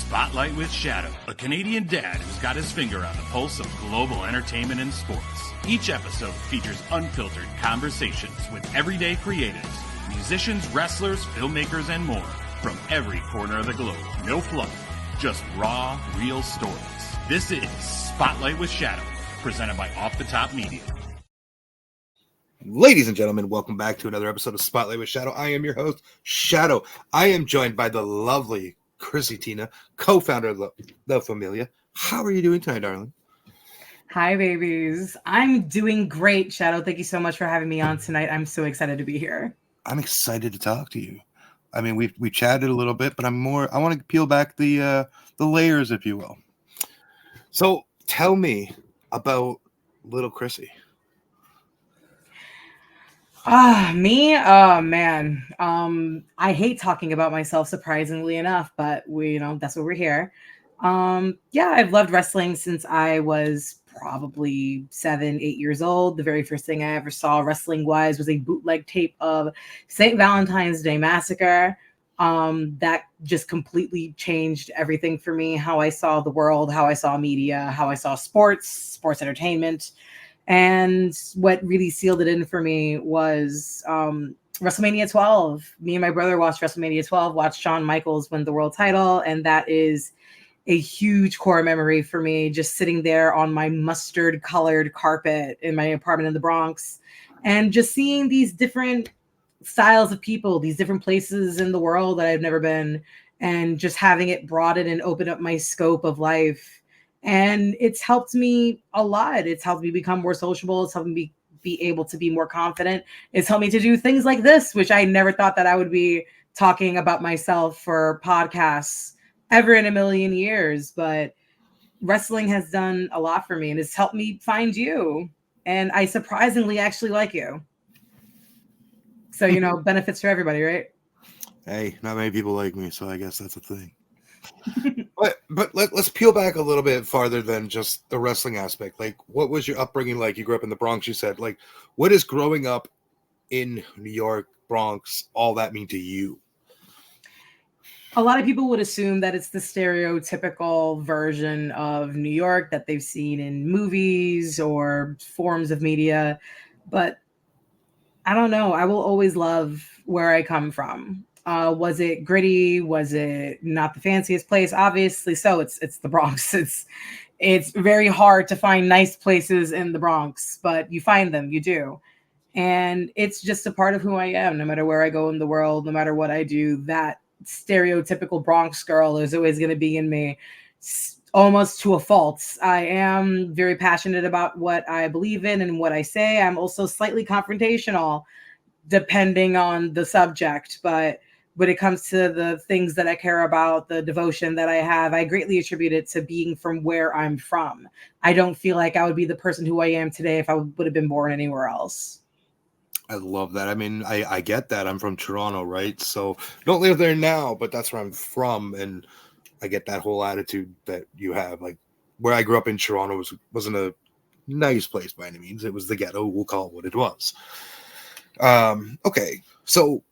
Spotlight with Shadow, a Canadian dad who's got his finger on the pulse of global entertainment and sports. Each episode features unfiltered conversations with everyday creatives, musicians, wrestlers, filmmakers, and more from every corner of the globe. No fluff, just raw, real stories. This is Spotlight with Shadow, presented by Off the Top Media. Ladies and gentlemen, welcome back to another episode of Spotlight with Shadow. I am your host, Shadow. I am joined by the lovely Chrissy Tina, co-founder of the Familia. How are you doing tonight, darling? Hi, babies. I'm doing great, Shadow. Thank you so much for having me on tonight. I'm so excited to be here. I'm excited to talk to you. I mean, we chatted a little bit, but I want to peel back the layers, if you will. So tell me about little Chrissy. Me? Oh, man. I hate talking about myself, surprisingly enough, but that's what we're here. I've loved wrestling since I was probably 7, 8 years old. The very first thing I ever saw wrestling-wise was a bootleg tape of St. Valentine's Day Massacre. That just completely changed everything for me, how I saw the world, how I saw media, how I saw sports entertainment. And what really sealed it in for me was WrestleMania 12. Me and my brother watched WrestleMania 12, watched Shawn Michaels win the world title. And that is a huge core memory for me, just sitting there on my mustard colored carpet in my apartment in the Bronx and just seeing these different styles of people, these different places in the world that I've never been, and just having it broaden and open up my scope of life. And it's helped me a lot. It's helped me become more sociable. It's helped me be able to be more confident. It's helped me to do things like this, which I never thought that I would be talking about myself for podcasts ever in a million years. But wrestling has done a lot for me, and it's helped me find you. And I surprisingly actually like you. So, benefits for everybody, right? Hey, not many people like me, so I guess that's a thing. But let's peel back a little bit farther than just the wrestling aspect. Like, what was your upbringing like? You grew up in the Bronx, you said. Like, what is growing up in New York, Bronx, all that mean to you? A lot of people would assume that it's the stereotypical version of New York that they've seen in movies or forms of media. But I don't know. I will always love where I come from. Was it gritty? Was it not the fanciest place? Obviously so. It's the Bronx. It's very hard to find nice places in the Bronx, but you find them, you do. And it's just a part of who I am, no matter where I go in the world, no matter what I do. That stereotypical Bronx girl is always going to be in me, almost to a fault. I am very passionate about what I believe in and what I say. I'm also slightly confrontational, depending on the subject, but when it comes to the things that I care about, the devotion that I have, I greatly attribute it to being from where I'm from. I don't feel like I would be the person who I am today if I would have been born anywhere else. I love that. I mean, I get that. I'm from Toronto, right? So don't live there now, but that's where I'm from. And I get that whole attitude that you have. Like, where I grew up in Toronto wasn't a nice place by any means. It was the ghetto. We'll call it what it was. Okay. So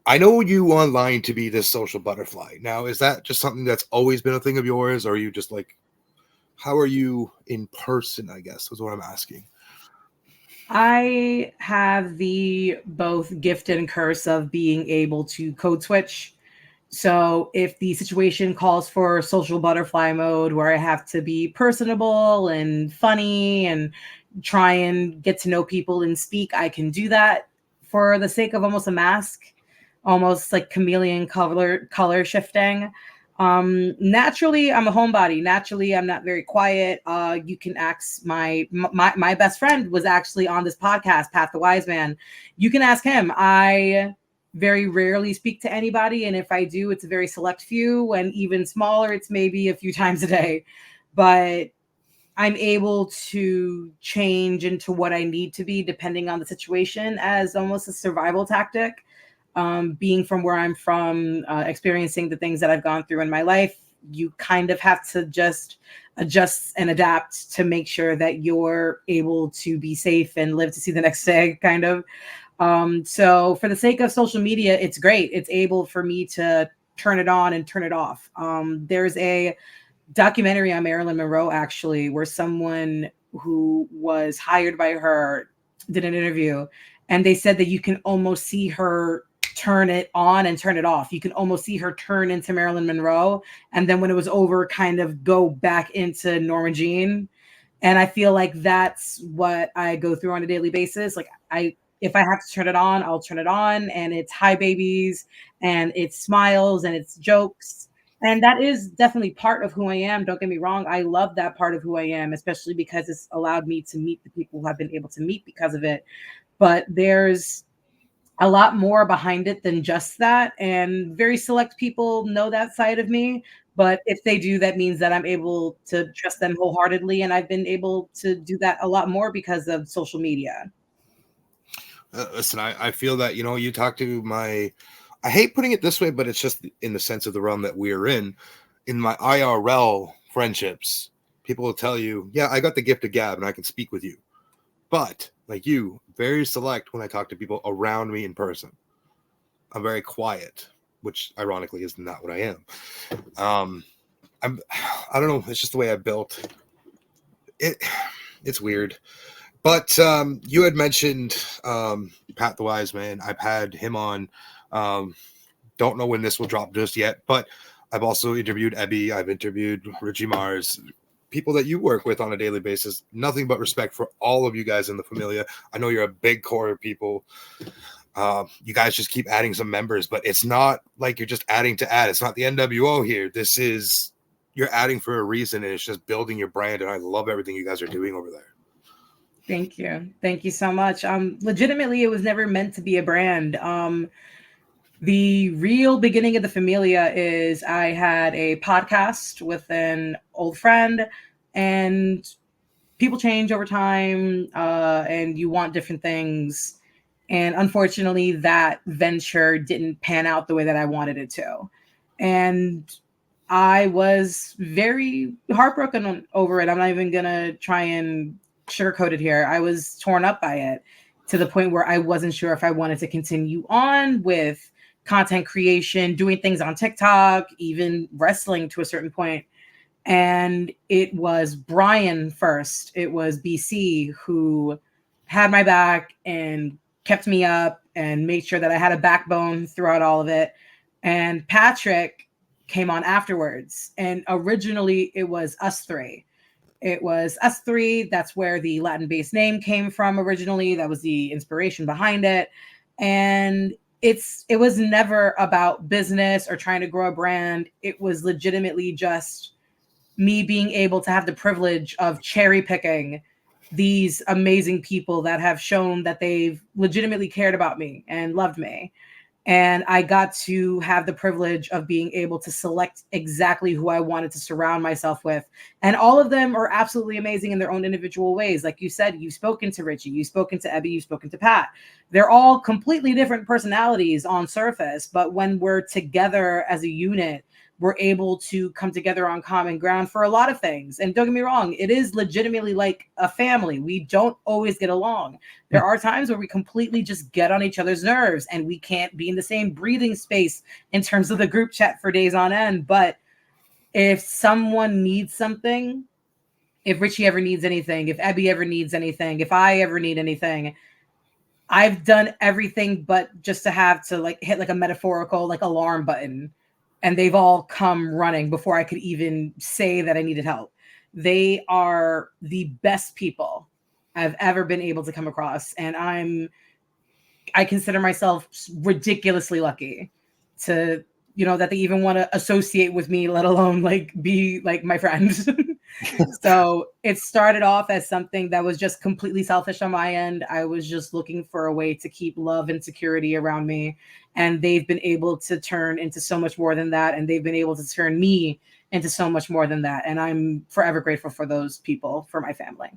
I know you online to be this social butterfly. Now, is that just something that's always been a thing of yours? Or are you just like, how are you in person, I guess, is what I'm asking. I have the both gift and curse of being able to code switch. So if the situation calls for social butterfly mode where I have to be personable and funny and try and get to know people and speak, I can do that for the sake of almost a mask, almost like chameleon color shifting. Naturally, I'm a homebody. Naturally, I'm not very quiet. You can ask my best friend was actually on this podcast, Pat the Wise Man. You can ask him. I very rarely speak to anybody, and if I do, it's a very select few, and even smaller, it's maybe a few times a day. But I'm able to change into what I need to be depending on the situation as almost a survival tactic. Being from where I'm from, experiencing the things that I've gone through in my life, you kind of have to just adjust and adapt to make sure that you're able to be safe and live to see the next day, kind of. So for the sake of social media, it's great. It's able for me to turn it on and turn it off. There's a documentary on Marilyn Monroe, actually, where someone who was hired by her did an interview, and they said that you can almost see her turn it on and turn it off. You can almost see her turn into Marilyn Monroe, and then when it was over, kind of go back into Norma Jean. And I feel like that's what I go through on a daily basis. Like, if I have to turn it on, I'll turn it on, and it's hi babies, and it's smiles, and it's jokes. And that is definitely part of who I am. Don't get me wrong. I love that part of who I am, especially because it's allowed me to meet the people who I've been able to meet because of it. But there's a lot more behind it than just that. And very select people know that side of me. But if they do, that means that I'm able to trust them wholeheartedly. And I've been able to do that a lot more because of social media. Listen, I feel that, you talk to I hate putting it this way, but it's just in the sense of the realm that we're in my IRL friendships, people will tell you, yeah, I got the gift of gab and I can speak with you. But like you, very select when I talk to people around me in person. I'm very quiet, which ironically is not what I am. I don't know. It's just the way I built it. It's weird. But you had mentioned Pat the Wise Man. I've had him on. Don't know when this will drop just yet, but I've also interviewed Ebby. I've interviewed Richie Mars, people that you work with on a daily basis. Nothing but respect for all of you guys in the Familia. I know you're a big core of people. You guys just keep adding some members, but it's not like you're just adding to add. It's not the NWO here. You're adding for a reason, and it's just building your brand. And I love everything you guys are doing over there. Thank you. Thank you so much. Legitimately, it was never meant to be a brand. The real beginning of the Familia is I had a podcast with an old friend, and people change over time, and you want different things. And unfortunately, that venture didn't pan out the way that I wanted it to. And I was very heartbroken over it. I'm not even going to try and sugarcoat it here. I was torn up by it to the point where I wasn't sure if I wanted to continue on with content creation, doing things on TikTok, even wrestling to a certain point. And it was Brian first. It was BC who had my back and kept me up and made sure that I had a backbone throughout all of it. And Patrick came on afterwards. And originally it was us three. It was us three. That's where the Latin-based name came from originally. That was the inspiration behind it. And it was never about business or trying to grow a brand. It was legitimately just me being able to have the privilege of cherry picking these amazing people that have shown that they've legitimately cared about me and loved me. And I got to have the privilege of being able to select exactly who I wanted to surround myself with. And all of them are absolutely amazing in their own individual ways. Like you said, you've spoken to Richie, you've spoken to Ebby, you've spoken to Pat. They're all completely different personalities on surface, but when we're together as a unit, we're able to come together on common ground for a lot of things. And don't get me wrong, it is legitimately like a family. We don't always get along. There are times where we completely just get on each other's nerves and we can't be in the same breathing space in terms of the group chat for days on end. But if someone needs something, if Richie ever needs anything, if Ebby ever needs anything, if I ever need anything, I've done everything but just to have to like hit like a metaphorical like alarm button. And they've all come running before I could even say that I needed help. They are the best people I've ever been able to come across. And I consider myself ridiculously lucky to, that they even want to associate with me, let alone like be like my friends. So it started off as something that was just completely selfish on my end. I was just looking for a way to keep love and security around me. And they've been able to turn into so much more than that. And they've been able to turn me into so much more than that. And I'm forever grateful for those people, for my family.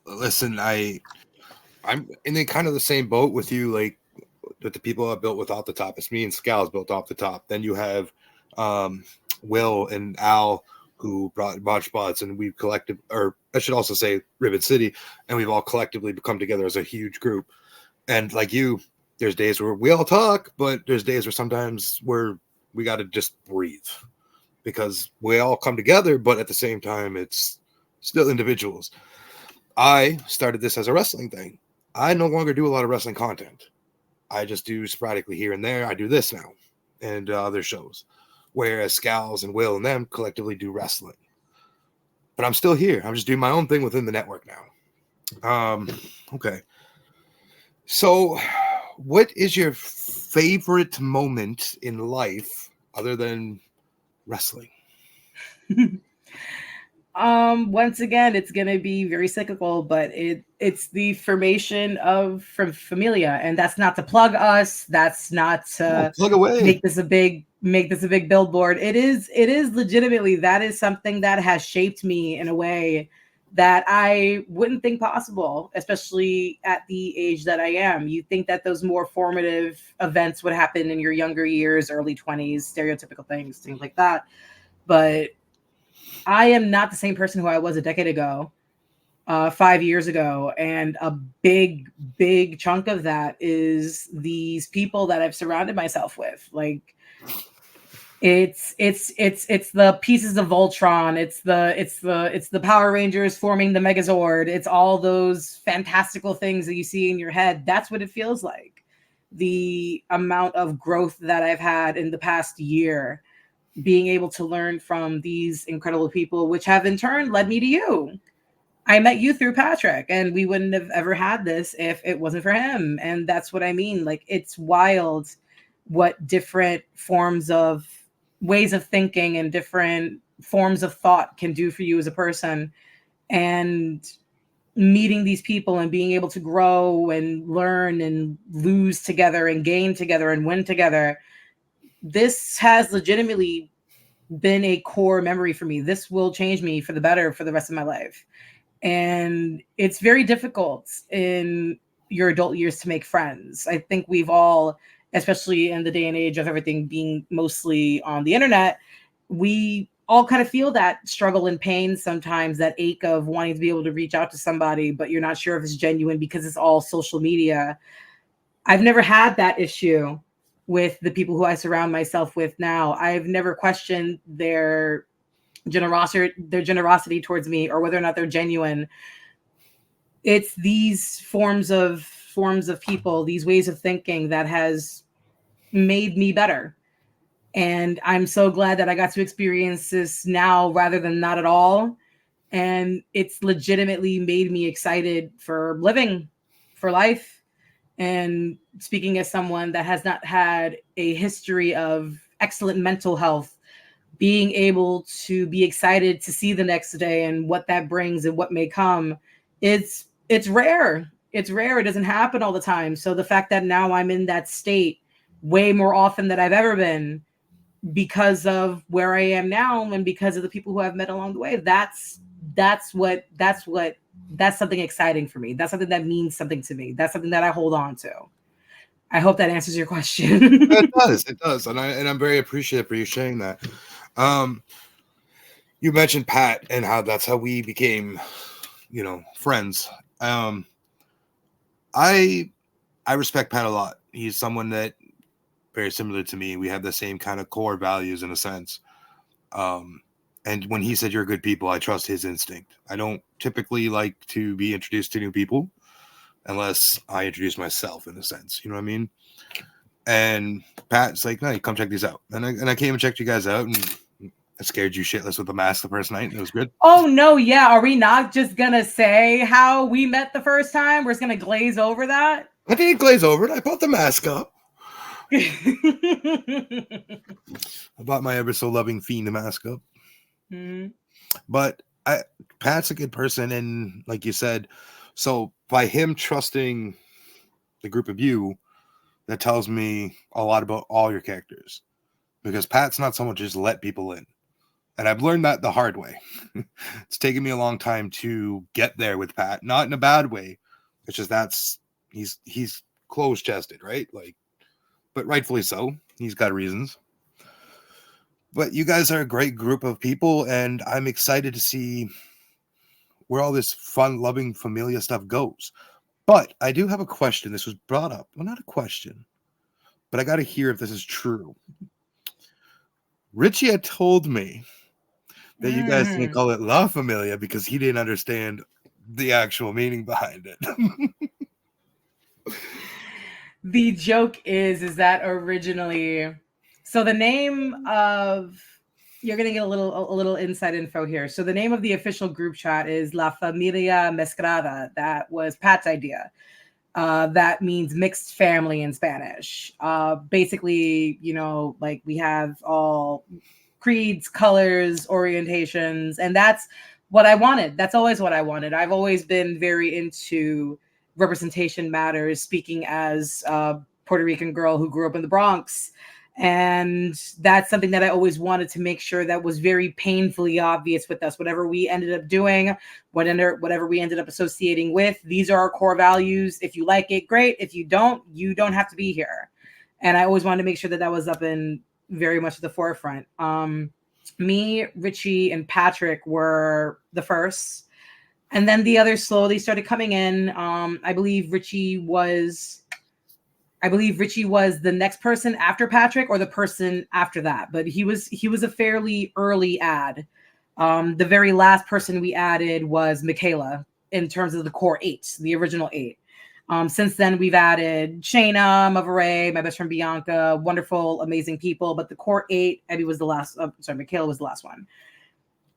Listen, I'm in kind of the same boat with you, like that the people I've built without the top. It's me and Scal's built off the top. Then you have Will and Al, who brought Mod Spots, and we've collected, or I should also say Ribbon City, and we've all collectively come together as a huge group. And like you, there's days where we all talk, but there's days where sometimes we're we got to just breathe because we all come together, but at the same time, it's still individuals. I started this as a wrestling thing. I no longer do a lot of wrestling content. I just do sporadically here and there. I do this now and other shows, whereas Scals and Will and them collectively do wrestling. But I'm still here. I'm just doing my own thing within the network now. Okay. So, what is your favorite moment in life other than wrestling? Once again, it's gonna be very cyclical, but it's the formation of from Familia, and that's not to plug us. That's not to Plug away. make this a big billboard. It is legitimately, that is something that has shaped me in a way that I wouldn't think possible, especially at the age that I am. You think that those more formative events would happen in your younger years, early 20s, stereotypical things like that. But I am not the same person who I was a decade ago, 5 years ago. And a big chunk of that is these people that I've surrounded myself with. Like, it's the pieces of Voltron. It's the Power Rangers forming the Megazord. It's all those fantastical things that you see in your head. That's what it feels like. The amount of growth that I've had in the past year, being able to learn from these incredible people, which have in turn led me to you. I met you through Patrick, and we wouldn't have ever had this if it wasn't for him. And that's what I mean. Like, it's wild what different forms of ways of thinking and different forms of thought can do for you as a person. And meeting these people and being able to grow and learn and lose together and gain together and win together. This has legitimately been a core memory for me. This will change me for the better for the rest of my life. And it's very difficult in your adult years to make friends. I think we've all, especially in the day and age of everything being mostly on the internet, we all kind of feel that struggle and pain sometimes, that ache of wanting to be able to reach out to somebody, but you're not sure if it's genuine because it's all social media. I've never had that issue with the people who I surround myself with now. I've never questioned their generosity towards me or whether or not they're genuine. It's these forms of people, these ways of thinking that has made me better. And I'm so glad that I got to experience this now rather than not at all. And it's legitimately made me excited for living, for life. And speaking as someone that has not had a history of excellent mental health, being able to be excited to see the next day and what that brings and what may come, it's rare. It's rare. It doesn't happen all the time. So the fact that now I'm in that state way more often than I've ever been because of where I am now and because of the people who I've met along the way, that's something exciting for me. That's something that means something to me. That's something that I hold on to. I hope that answers your question. It does. And I'm very appreciative for you sharing that. You mentioned Pat and how that's how we became, friends. I respect Pat a lot. He's someone that very similar to me. We have the same kind of core values in a sense. And when he said you're good people, I trust his instinct. I don't typically like to be introduced to new people unless I introduce myself in a sense. You know what I mean? And Pat's like, no, come check these out. And I came and checked you guys out, and I scared you shitless with the mask the first night. It was good. Oh, no. Yeah. Are we not just going to say how we met the first time? We're just going to glaze over that? I didn't glaze over it. I bought the mask up. I bought my ever so loving Fiend mask up. Mm-hmm. But Pat's a good person. And like you said, so by him trusting the group of you, that tells me a lot about all your characters. Because Pat's not someone to just let people in. And I've learned that the hard way. It's taken me a long time to get there with Pat. Not in a bad way. It's just he's closed-chested, right? Like, but rightfully so. He's got reasons. But you guys are a great group of people, and I'm excited to see where all this fun, loving Familia stuff goes. But I do have a question. This was brought up. Well, not a question, but I got to hear if this is true. Richie had told me that you guys didn't Mhm. call it La Familia because he didn't understand the actual meaning behind it. The joke is that originally, so the name of, you're gonna get a little inside info here. So the name of the official group chat is La Familia Mezclada. That was Pat's idea. That means mixed family in Spanish. Basically, like we have all creeds, colors, orientations, and that's what I wanted. That's always what I wanted. I've always been very into representation matters, speaking as a Puerto Rican girl who grew up in the Bronx. And that's something that I always wanted to make sure that was very painfully obvious with us. Whatever we ended up doing, whatever we ended up associating with, these are our core values. If you like it, great. If you don't have to be here. And I always wanted to make sure that that was up in very much at the forefront. Me, Richie, and Patrick were the first. And then the others slowly started coming in. I believe Richie was the next person after Patrick or the person after that, but he was a fairly early ad. The very last person we added was Michaela in terms of the core 8, the original 8. Since then, we've added Shayna, Mavaray, my best friend Bianca, wonderful, amazing people. But the core 8, Eddie was the last. Michaela was the last one.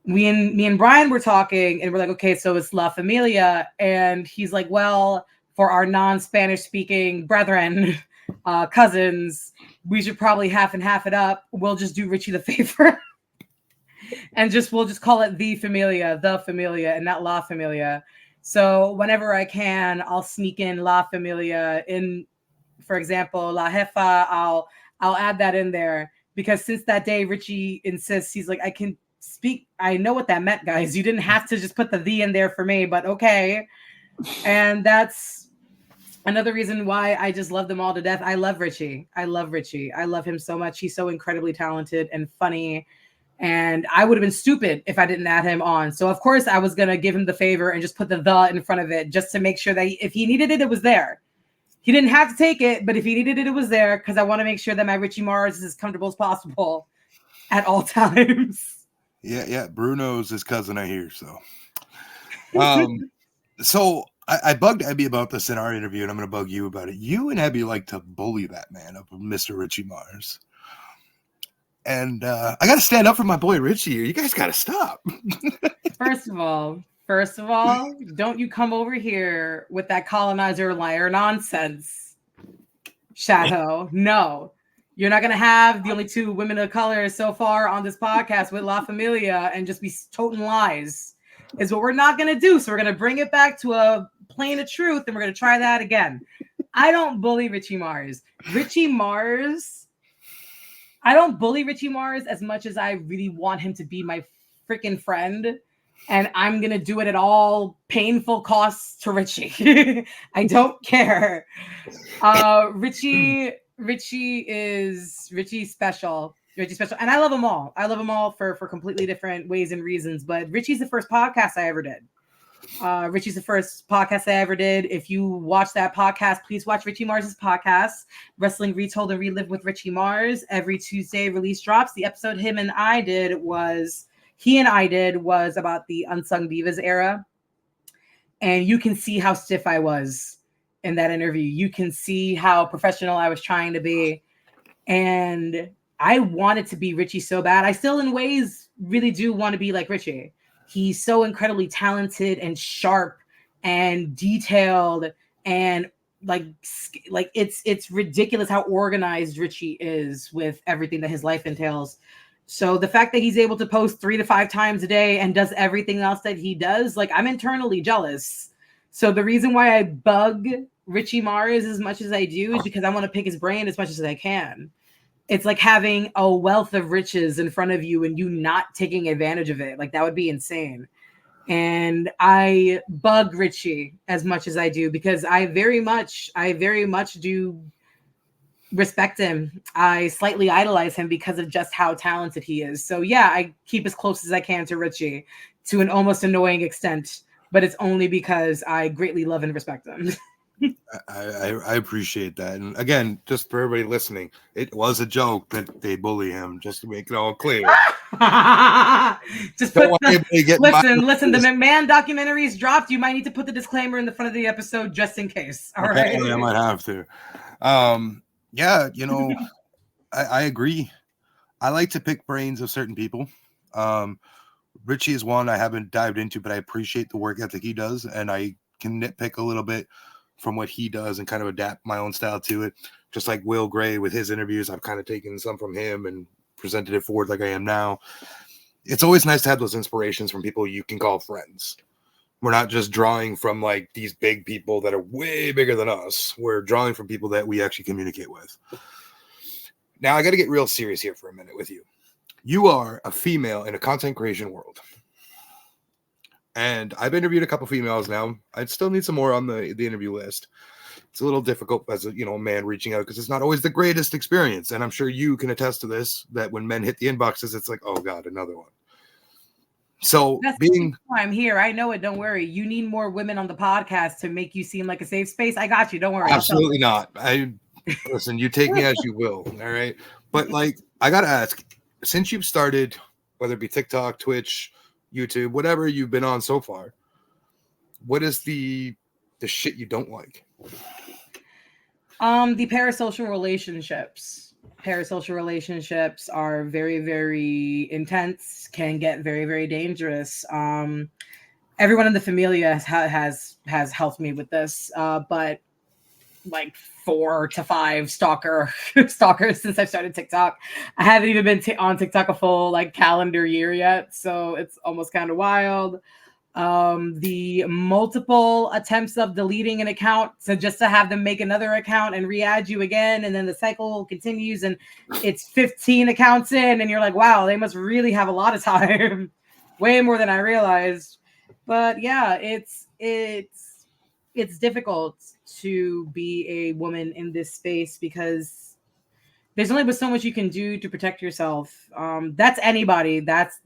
Me and Brian were talking, and we're like, okay, so it's La Familia, and he's like, well, for our non-Spanish speaking brethren, cousins, we should probably half and half it up. We'll just do Richie the favor, and we'll just call it the Familia, and not La Familia. So whenever I can, I'll sneak in La Familia in, for example, La Jefa. I'll add that in there because since that day, Richie insists, he's like, I can speak. I know what that meant, guys. You didn't have to just put the in there for me, but okay. And that's another reason why I just love them all to death. I love Richie. I love him so much. He's so incredibly talented and funny. And I would have been stupid if I didn't add him on. So of course I was going to give him the favor and just put the in front of it just to make sure that if he needed it, it was there. He didn't have to take it, but if he needed it, it was there because I want to make sure that my Richie Mars is as comfortable as possible at all times. Yeah. Bruno's his cousin, I hear. So I bugged Abby about this in our interview, and I'm going to bug you about it. You and Abby like to bully that man up, Mr. Richie Mars. And I got to stand up for my boy Richie here. You guys got to stop. First of all, don't you come over here with that colonizer liar nonsense, Shadow. No, you're not going to have the only 2 women of color so far on this podcast with La Familia and just be toting lies. Is what we're not going to do. So we're going to bring it back to a plane of truth, and we're going to try that again. I don't bully Richie Mars. I don't bully Richie Mars as much as I really want him to be my freaking friend. And I'm going to do it at all painful costs to Richie. I don't care. Richie's special. Richie's special. And I love them all. I love them all for completely different ways and reasons. But Richie's the first podcast I ever did. Richie's the first podcast I ever did. If you watch that podcast, please watch Richie Mars's podcast, Wrestling Retold and Relived with Richie Mars. Every Tuesday release drops. The episode he and I did was about the Unsung Divas era. And you can see how stiff I was in that interview. You can see how professional I was trying to be. And I wanted to be Richie so bad. I still in ways really do want to be like Richie. He's so incredibly talented and sharp and detailed, and like it's ridiculous how organized Richie is with everything that his life entails. So the fact that he's able to post 3 to 5 times a day and does everything else that he does, like I'm internally jealous. So the reason why I bug Richie Mars as much as I do is because I want to pick his brain as much as I can. It's like having a wealth of riches in front of you and you not taking advantage of it. Like that would be insane. And I bug Richie as much as I do because I very much do respect him. I slightly idolize him because of just how talented he is. So yeah, I keep as close as I can to Richie to an almost annoying extent, but it's only because I greatly love and respect him. I appreciate that. And again, just for everybody listening, it was a joke that they bully him, just to make it all clear. Just put listen. The McMahon documentaries dropped. You might need to put the disclaimer in the front of the episode just in case. All right. I might have to. Yeah, I agree. I like to pick brains of certain people. Richie is one I haven't dived into, but I appreciate the work ethic he does, and I can nitpick a little bit from what he does and kind of adapt my own style to it. Just like Will Gray with his interviews, I've kind of taken some from him and presented it forward like I am now. It's always nice to have those inspirations from people you can call friends. We're not just drawing from like these big people that are way bigger than us. We're drawing from people that we actually communicate with. Now I got to get real serious here for a minute with you. You are a female in a content creation world. And I've interviewed a couple females now. I still need some more on the interview list. It's a little difficult as a man reaching out because it's not always the greatest experience. And I'm sure you can attest to this, that when men hit the inboxes, it's like, oh God, another one. So that's why I'm here. I know it. Don't worry. You need more women on the podcast to make you seem like a safe space. I got you. Don't worry. Absolutely not. Listen, you take me as you will. All right. But like, I got to ask, since you've started, whether it be TikTok, Twitch, YouTube, whatever you've been on so far, what is the shit you don't like? The parasocial relationships. Parasocial relationships are very, very intense, can get very, very dangerous. Everyone in the Familia has helped me with this, but like 4 to 5 stalkers since I've started TikTok. I haven't even been on TikTok a full calendar year yet, so it's almost kind of wild. The multiple attempts of deleting an account, so just to have them make another account and re-add you again, and then the cycle continues, and it's 15 accounts in, and you're like, wow, they must really have a lot of time. Way more than I realized. But yeah, it's difficult to be a woman in this space because there's only but so much you can do to protect yourself. That's anybody, that's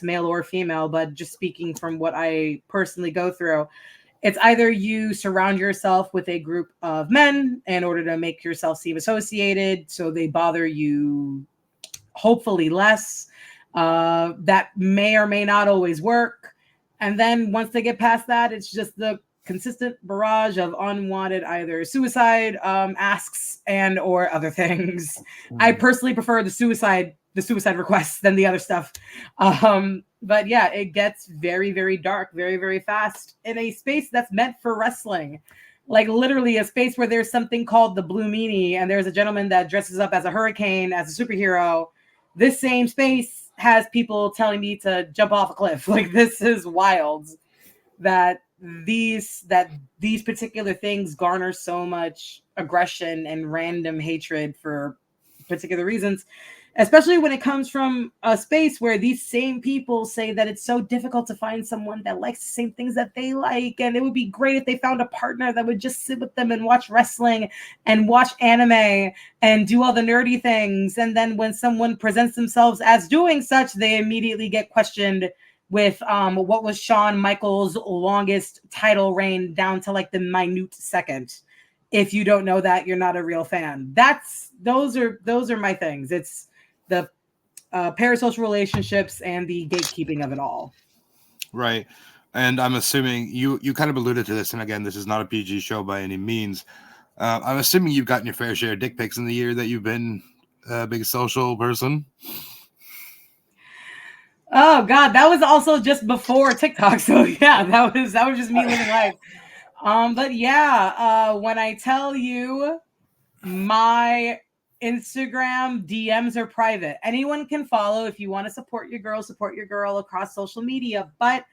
male or female, but just speaking from what I personally go through, it's either you surround yourself with a group of men in order to make yourself seem associated, so they bother you hopefully less. That may or may not always work. And then once they get past that, it's just the consistent barrage of unwanted either suicide asks and or other things. I personally prefer the suicide requests than the other stuff. But yeah, it gets very, very dark, very, very fast in a space that's meant for wrestling. Like literally a space where there's something called the Blue Meanie, and there's a gentleman that dresses up as a hurricane, as a superhero. This same space has people telling me to jump off a cliff. Like, this is wild that these particular things garner so much aggression and random hatred for particular reasons, especially when it comes from a space where these same people say that it's so difficult to find someone that likes the same things that they like, and it would be great if they found a partner that would just sit with them and watch wrestling and watch anime and do all the nerdy things. And then when someone presents themselves as doing such, they immediately get questioned with what was Shawn Michaels' longest title reign down to like the minute second. If you don't know that, you're not a real fan. Those are my things. It's the parasocial relationships and the gatekeeping of it all. Right. And I'm assuming you kind of alluded to this, and again, this is not a PG show by any means. I'm assuming you've gotten your fair share of dick pics in the year that you've been a big social person. Oh God, that was also just before TikTok. So yeah, that was just me living life. But yeah, when I tell you my Instagram DMs are private, anyone can follow. If you want to support your girl across social media, but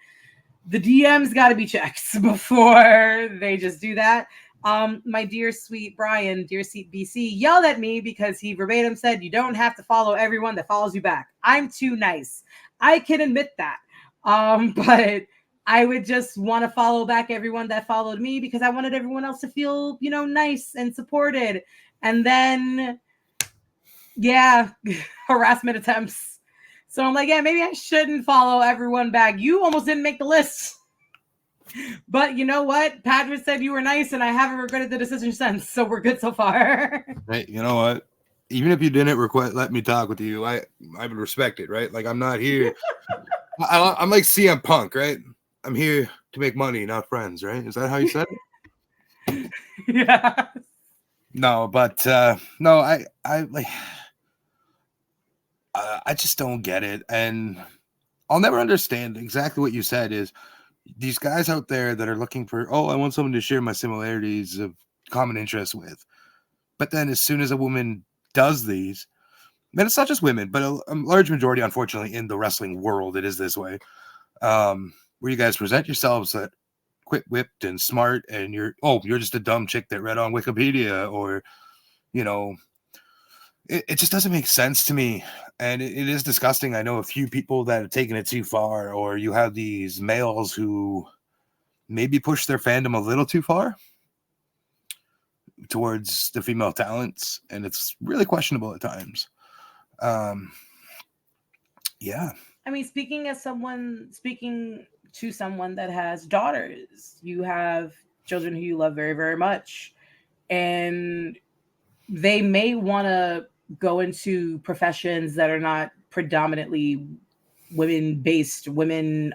the DMs got to be checked before they just do that. My dear sweet Brian, dear sweet BC, yelled at me because he verbatim said, you don't have to follow everyone that follows you back. I'm too nice. I can admit that. But I would just want to follow back everyone that followed me because I wanted everyone else to feel, nice and supported. And then, yeah, harassment attempts. So I'm like, yeah, maybe I shouldn't follow everyone back. You almost didn't make the list. But you know what? Patrick said you were nice, and I haven't regretted the decision since. So we're good so far. Right? You know what? Even if you didn't let me talk with you, I would respect it, right? Like I'm not here. I'm like CM Punk, right? I'm here to make money, not friends, right? Is that how you said it? Yeah. No, but no, I like I just don't get it, and I'll never understand exactly what you said. Is these guys out there that are looking for, oh, I want someone to share my similarities of common interest with, but then as soon as a woman does these, and it's not just women, but a large majority, unfortunately, in the wrestling world, it is this way. Where you guys present yourselves that quick-whipped and smart, and you're just a dumb chick that read on Wikipedia, or it just doesn't make sense to me, and it is disgusting. I know a few people that have taken it too far, or you have these males who maybe push their fandom a little too far towards the female talents, and it's really questionable at times. Yeah. I mean, speaking to someone that has daughters, you have children who you love very, very much, and they may want to go into professions that are not predominantly women-based, women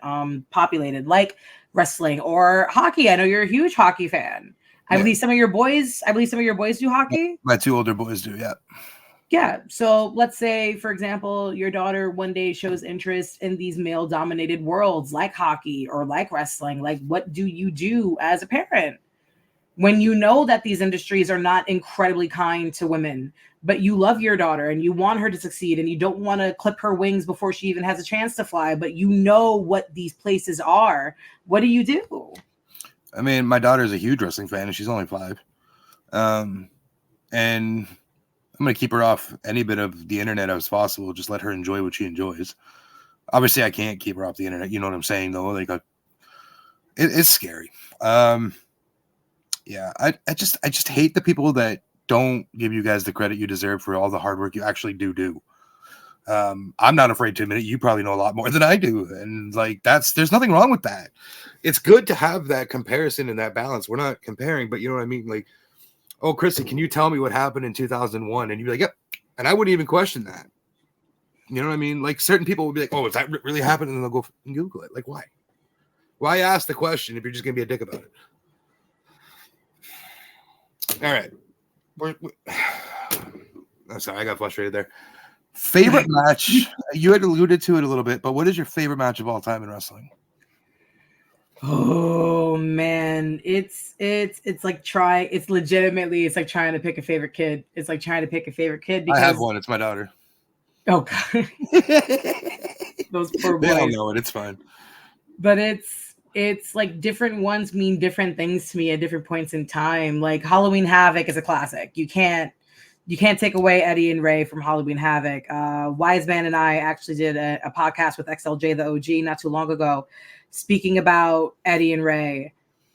populated, like wrestling or hockey. I know you're a huge hockey fan. I believe some of your boys do hockey. My two older boys do, yeah. Yeah. So let's say, for example, your daughter one day shows interest in these male-dominated worlds like hockey or like wrestling. Like, what do you do as a parent when you know that these industries are not incredibly kind to women, but you love your daughter and you want her to succeed and you don't want to clip her wings before she even has a chance to fly, but you know what these places are? What do you do? I mean, my daughter is a huge wrestling fan, and she's only 5. And I'm going to keep her off any bit of the internet as possible. Just let her enjoy what she enjoys. Obviously, I can't keep her off the internet. You know what I'm saying, though? Like, it's scary. Yeah, I just hate the people that don't give you guys the credit you deserve for all the hard work you actually do. I'm not afraid to admit it. You probably know a lot more than I do. And like, there's nothing wrong with that. It's good to have that comparison and that balance. We're not comparing, but you know what I mean? Like, oh, Chrissy, can you tell me what happened in 2001? And you'd be like, yep. And I wouldn't even question that. You know what I mean? Like, certain people would be like, oh, is that really happened? And they'll go and Google it. Like, why? Why ask the question if you're just going to be a dick about it? All right. I'm sorry, I got frustrated there. Favorite match? You had alluded to it a little bit, but what is your favorite match of all time in wrestling? Oh man, it's like it's like trying to pick a favorite kid. It's like trying to pick a favorite kid because I have one. It's my daughter. Oh God. Those poor boys. They all know it. It's fine. But it's like different ones mean different things to me at different points in time. Like Halloween Havoc is a classic. You can't take away Eddie and Ray from Halloween Havoc. Wise Man and I actually did a podcast with XLJ the OG not too long ago, speaking about Eddie and Ray,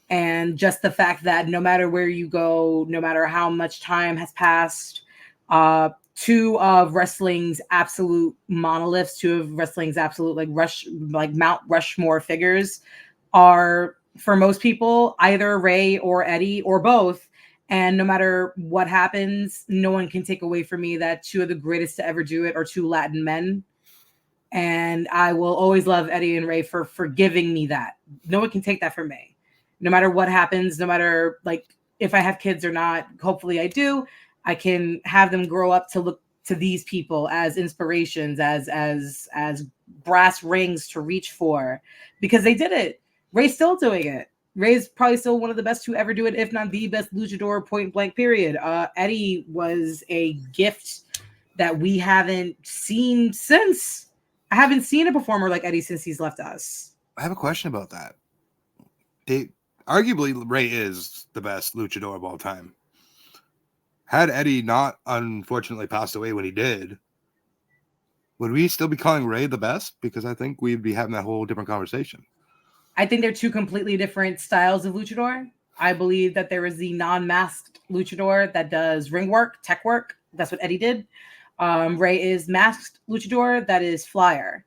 and just the fact that no matter where you go, no matter how much time has passed, two of wrestling's absolute monoliths, two of wrestling's absolute like Mount Rushmore figures are, for most people, either Ray or Eddie or both. And no matter what happens, no one can take away from me that two of the greatest to ever do it are two Latin men. And I will always love Eddie and Ray for giving me that. No one can take that from me. No matter what happens, no matter like if I have kids or not, hopefully I do, I can have them grow up to look to these people as inspirations, as brass rings to reach for, because they did it. Ray's still doing it. Ray's probably still one of the best to ever do it, if not the best luchador, point blank, period. Eddie was a gift that we haven't seen since. I haven't seen a performer like Eddie since he's left us. I have a question about that. Arguably, Ray is the best luchador of all time. Had Eddie not unfortunately passed away when he did, would we still be calling Ray the best? Because I think we'd be having that whole different conversation. I think they're two completely different styles of luchador. I believe that there is the non-masked luchador that does ring work, tech work. That's what Eddie did. Ray is masked luchador, that is flyer.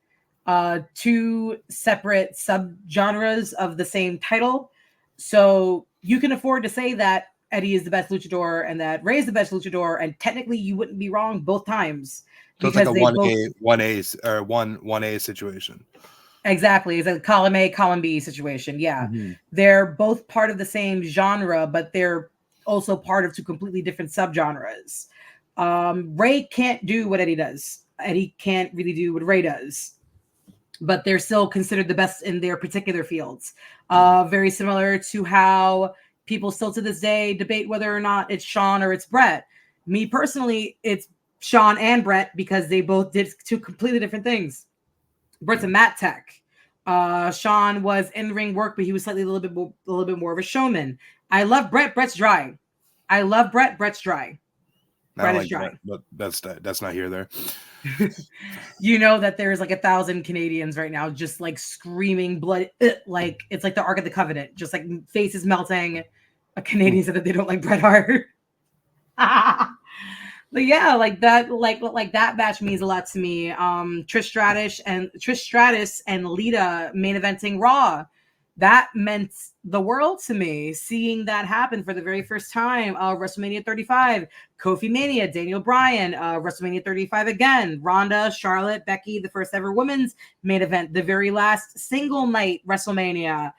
two separate subgenres of the same title. So you can afford to say that Eddie is the best luchador and that Rey is the best luchador, and technically you wouldn't be wrong both times. So it's like a 1A or 1A situation. Exactly. It's a column A, column B situation. Yeah. Mm-hmm. They're both part of the same genre, but they're also part of two completely different subgenres. Rey can't do what Eddie does. Eddie can't really do what Rey does, but they're still considered the best in their particular fields. Very similar to how people still to this day debate whether or not it's Shawn or it's Brett. Me personally, it's Shawn and Brett because they both did two completely different things. Brett's a mat tech. Shawn was in-ring work, but he was slightly a little bit more of a showman. I love Brett. Brett's dry. I love Brett. Brett's dry. Brett is dry. But that's not here there. You know that there's like 1,000 Canadians right now just like screaming blood, like it's like the Ark of the Covenant, just like faces melting. Canadians said that they don't like Bret Hart. But yeah, like that match means a lot to me. Trish Stratus and Lita main eventing Raw. That meant the world to me, seeing that happen for the very first time. WrestleMania 35, Kofi Mania, Daniel Bryan, WrestleMania 35 again, Ronda, Charlotte, Becky, the first ever women's main event, the very last single night WrestleMania.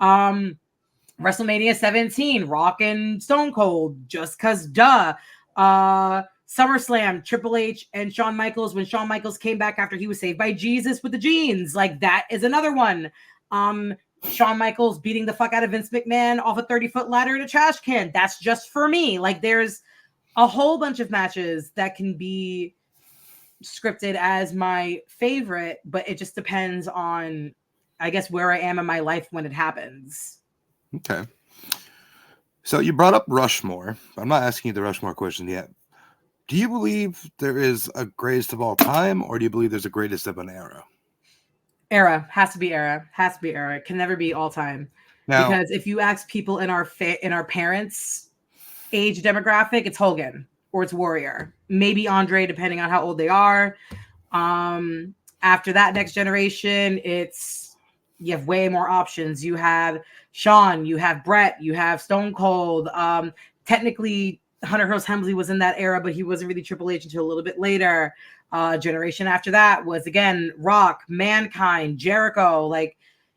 WrestleMania 17, Rock and Stone Cold, just cause duh. SummerSlam, Triple H and Shawn Michaels, when Shawn Michaels came back after he was saved by Jesus with the jeans. Like that is another one. Shawn Michaels beating the fuck out of Vince McMahon off a 30-foot ladder in a trash can. That's just for me. Like there's a whole bunch of matches that can be scripted as my favorite, but it just depends on, I guess, where I am in my life when it happens. Okay. So you brought up Rushmore. I'm not asking you the Rushmore question yet. Do you believe there is a greatest of all time, or do you believe there's a greatest of an era? Era. Has to be era. Has to be era. It can never be all time. Now, because if you ask people in our parents' age demographic, it's Hogan or it's Warrior. Maybe Andre, depending on how old they are. After that, next generation, you have way more options. You have Shawn, you have Brett, you have Stone Cold. Technically, Hunter Hearst Helmsley was in that era, but he wasn't really Triple H until a little bit later. Generation after that was, again, Rock, Mankind, Jericho. Like,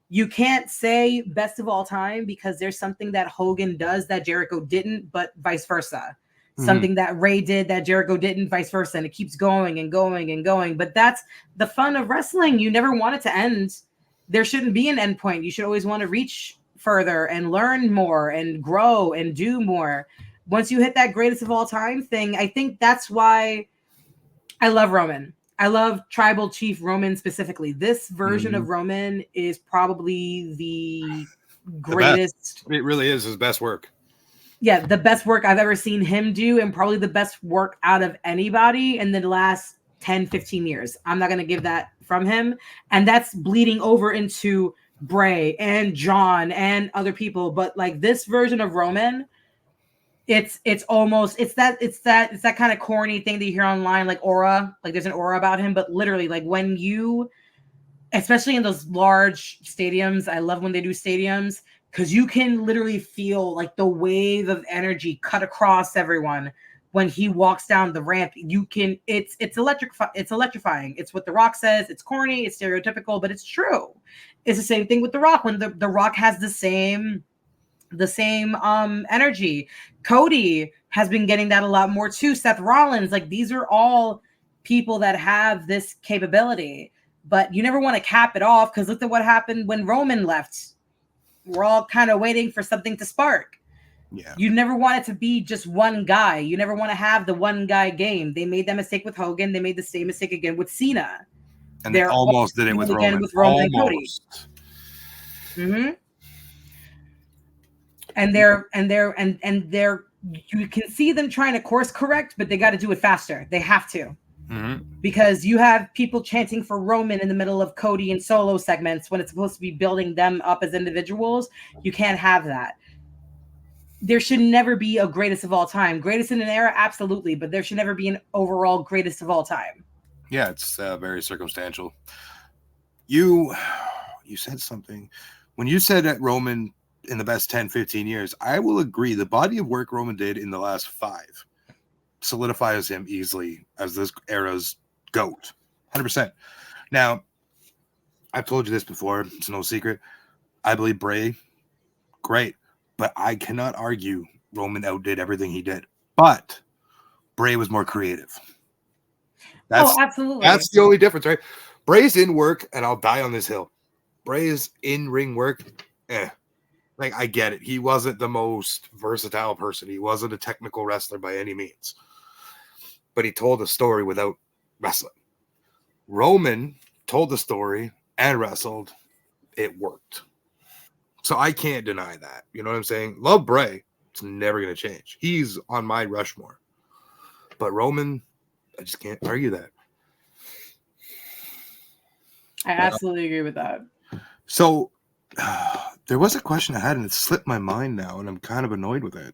you can't say best of all time because there's something that Hogan does that Jericho didn't, but vice versa. Mm-hmm. Something that Ray did that Jericho didn't, vice versa. And it keeps going and going and going. But that's the fun of wrestling. You never want it to end. There shouldn't be an end point. You should always want to reach further and learn more and grow and do more. Once you hit that greatest of all time thing, I think that's why I love Roman. I love Tribal Chief Roman specifically. This version of Roman is probably the greatest. It really is his best work. Yeah, the best work I've ever seen him do, and probably the best work out of anybody in the last 10, 15 years. I'm not going to give that from him. And that's bleeding over into Bray and John and other people. But like this version of Roman, it's that kind of corny thing that you hear online, like aura, like there's an aura about him. But literally, like when you, especially in those large stadiums, I love when they do stadiums because you can literally feel like the wave of energy cut across everyone. When he walks down the ramp, you can, it's electrifying. It's what The Rock says. It's corny, it's stereotypical, but it's true. It's the same thing with The Rock. When the Rock has the same energy. Cody has been getting that a lot more too. Seth Rollins, like these are all people that have this capability, but you never want to cap it off because look at what happened when Roman left. We're all kind of waiting for something to spark. Yeah. You never want it to be just one guy. You never want to have the one guy game. They made that mistake with Hogan. They made the same mistake again with Cena. And they almost did it with Roman. With Roman and Cody. Mm-hmm. And they're you can see them trying to course correct, but they got to do it faster. They have to. Mm-hmm. Because you have people chanting for Roman in the middle of Cody and solo segments when it's supposed to be building them up as individuals. You can't have that. There should never be a greatest of all time. Greatest in an era, absolutely, but there should never be an overall greatest of all time. Yeah, it's very circumstantial. you said something when you said that Roman in the best 10, 15 years. I will agree. The body of work Roman did in the last 5 solidifies him easily as this era's GOAT. 100%. Now, I've told you this before. It's no secret. I believe Bray, great. But I cannot argue Roman outdid everything he did. But Bray was more creative. Absolutely. That's the only difference, right? Bray's in work, and I'll die on this hill. Bray's in ring work, like, I get it. He wasn't the most versatile person. He wasn't a technical wrestler by any means. But he told a story without wrestling. Roman told the story and wrestled. It worked. So I can't deny that. You know what I'm saying? Love Bray. It's never going to change. He's on my Rushmore. But Roman, I just can't argue that. I absolutely agree with that. So there was a question I had, and it slipped my mind now, and I'm kind of annoyed with it.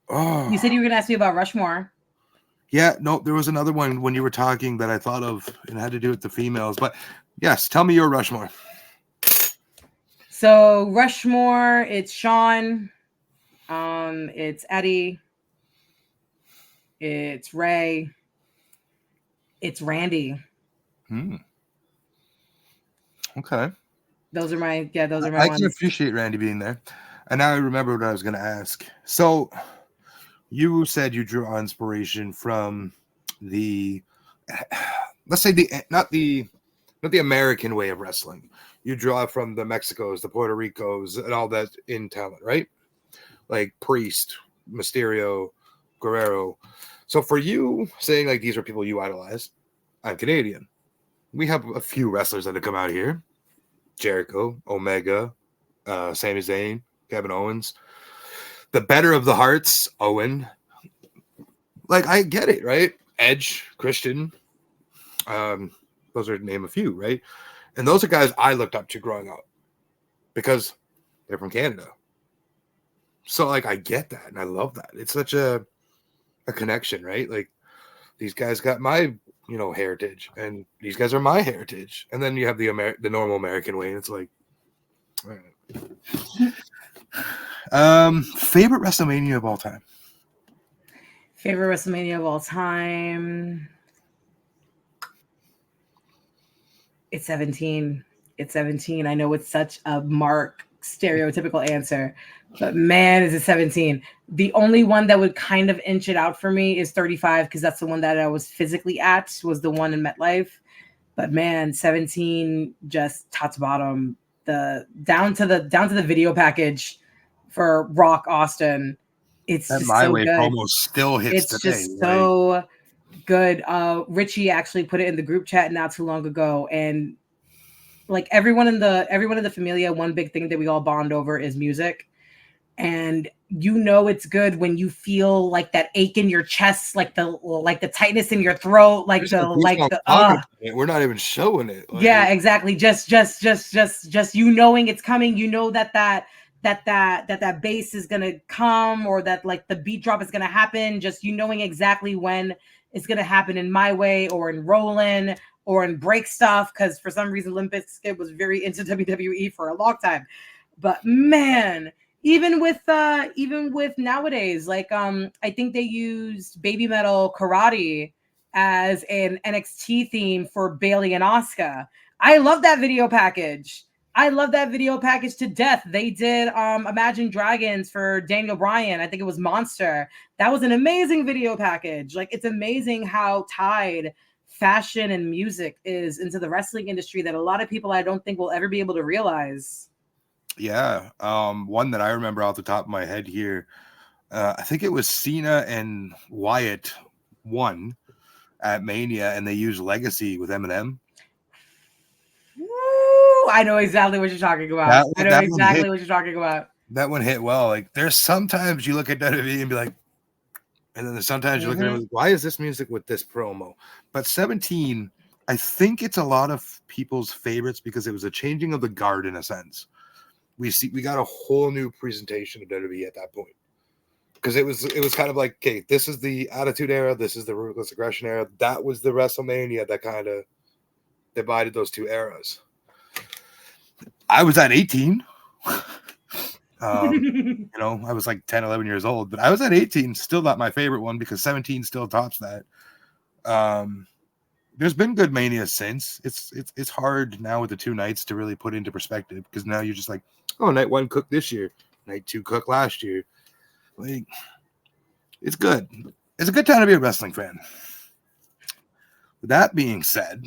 Oh, you said you were going to ask me about Rushmore. Yeah, no, there was another one when you were talking that I thought of, and it had to do with the females. But yes, tell me your Rushmore. So Rushmore, it's Shawn, it's Eddie, it's Ray, it's Randy. Okay. Those are my I ones. can appreciate Randy being there. And now I remember what I was going to ask. So you said you drew inspiration from the, let's say not the American way of wrestling. You draw from the Mexicos, the Puerto Ricos, and all that in talent, right? Like Priest, Mysterio, Guerrero. So for you saying like these are people you idolize, I'm Canadian. We have a few wrestlers that have come out here. Jericho, Omega, Sami Zayn, Kevin Owens. The better of the hearts, Owen. Like, I get it, right? Edge, Christian. Those are to name a few, right? And those are guys I looked up to growing up because they're from Canada. So, like, I get that, and I love that. It's such a connection, right? Like, these guys got my, heritage, and these guys are my heritage. And then you have the normal American way, and it's like, all right. Favorite WrestleMania of all time? Favorite WrestleMania of all time? It's 17. It's 17. I know it's such a stereotypical answer, but man, is it 17. The only one that would kind of inch it out for me is 35, because that's the one that I was physically at, was the one in MetLife. But man, 17, just top to bottom, down to the video package for Rock Austin. It's that just My so Way good. promo still hits it's today. Just so good. Richie actually put it in the group chat not too long ago, and like everyone in the Familia, one big thing that we all bond over is music. And it's good when you feel like that ache in your chest, like the tightness in your throat, we're not even showing it. Like, yeah, exactly. Just knowing it's coming. That bass is gonna come, or that like the beat drop is gonna happen. Just knowing exactly when it's gonna happen in My Way or in Rollin' or in Break Stuff, because for some reason Limp Bizkit was very into WWE for a long time. But man, even with nowadays, like I think they used Baby Metal Karate as an NXT theme for Bailey and Asuka. I love that video package. I love that video package to death. They did Imagine Dragons for Daniel Bryan. I think it was Monster. That was an amazing video package. Like, it's amazing how tied fashion and music is into the wrestling industry that a lot of people I don't think will ever be able to realize. Yeah. One that I remember off the top of my head here, I think it was Cena and Wyatt won at Mania, and they used Legacy with Eminem. Woo! I know exactly what you're talking about. What you're talking about. That one hit well. Like, there's sometimes you look at WWE and be like, and then there's sometimes you look at it like, why is this music with this promo? But 17, I think it's a lot of people's favorites because it was a changing of the guard in a sense. We got a whole new presentation of WWE at that point, because it was kind of like, okay, this is the Attitude Era, this is the Ruthless Aggression Era. That was the WrestleMania that kind of divided those two eras. I was at 18. You know, I was like 10, 11 years old, but I was at 18, still not my favorite one because 17 still tops that. There's been good Mania since. It's hard now with the two nights to really put into perspective because now you're just like, oh, night 1 cooked this year, night 2 cooked last year. Like, it's good. It's a good time to be a wrestling fan. With that being said,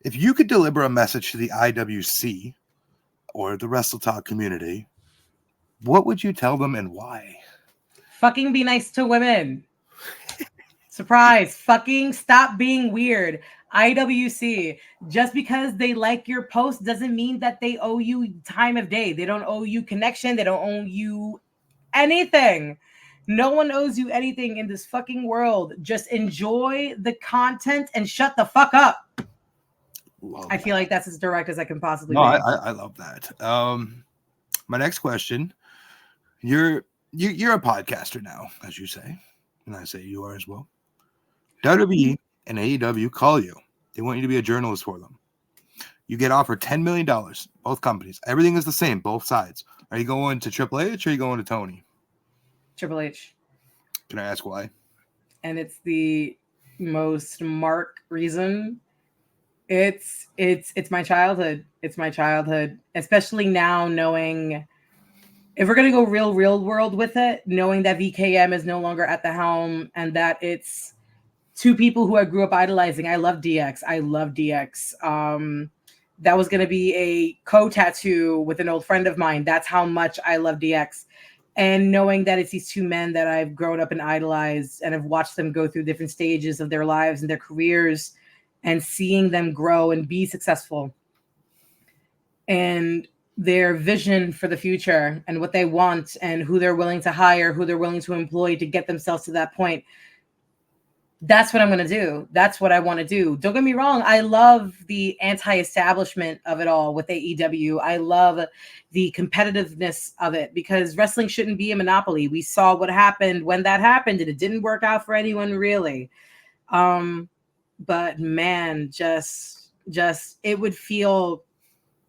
if you could deliver a message to the IWC or the Wrestle Talk community, what would you tell them and why? Fucking be nice to women. Surprise. Fucking stop being weird. IWC, just because they like your post doesn't mean that they owe you time of day. They don't owe you connection. They don't owe you anything. No one owes you anything in this fucking world. Just enjoy the content and shut the fuck up. I feel like that's as direct as I can possibly be. I love that. My next question, you're a podcaster now, as you say, and I say you are as well. WWE and AEW call you. They want you to be a journalist for them. You get offered $10 million, both companies. Everything is the same, both sides. Are you going to Triple H or are you going to Tony? Triple H. Can I ask why? And it's the most mark reason. It's my childhood. It's my childhood, especially now knowing if we're going to go real world with it, knowing that VKM is no longer at the helm and that it's two people who I grew up idolizing. I love DX. That was going to be a co-tattoo with an old friend of mine. That's how much I love DX. And knowing that it's these two men that I've grown up and idolized and have watched them go through different stages of their lives and their careers and seeing them grow and be successful and their vision for the future and what they want and who they're willing to hire, who they're willing to employ to get themselves to that point. That's what I'm going to do. That's what I want to do. Don't get me wrong. I love the anti-establishment of it all with AEW. I love the competitiveness of it because wrestling shouldn't be a monopoly. We saw what happened when that happened and it didn't work out for anyone really. But man, just it would feel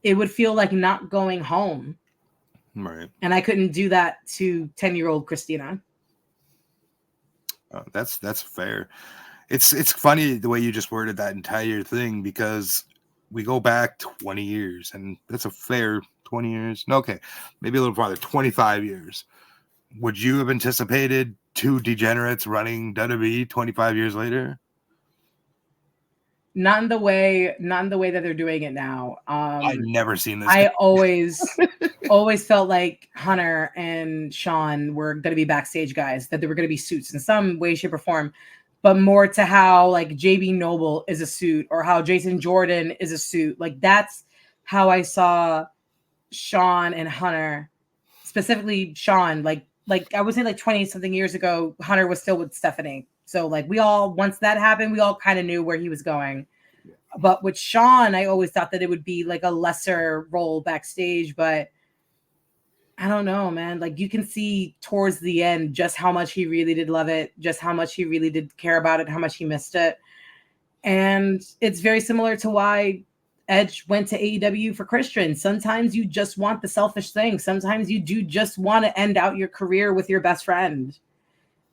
like not going home. Right. And I couldn't do that to 10-year-old Christina. That's fair. It's funny the way you just worded that entire thing because we go back 20 years and that's a fair 20 years. No, okay, maybe a little farther, 25 years. Would you have anticipated two degenerates running WWE 25 years later? Not in the way that they're doing it now. I've never seen this. I always felt like Hunter and Sean were going to be backstage guys, that they were going to be suits in some way, shape, or form, but more to how like JB Noble is a suit or how Jason Jordan is a suit. Like that's how I saw Sean and Hunter, specifically Sean. Like I would say like 20 something years ago, Hunter was still with Stephanie. So like once that happened, we all kind of knew where he was going. But with Sean, I always thought that it would be like a lesser role backstage, but I don't know, man. Like you can see towards the end just how much he really did love it, just how much he really did care about it, how much he missed it. And it's very similar to why Edge went to AEW for Christian. Sometimes you just want the selfish thing. Sometimes you do just want to end out your career with your best friend.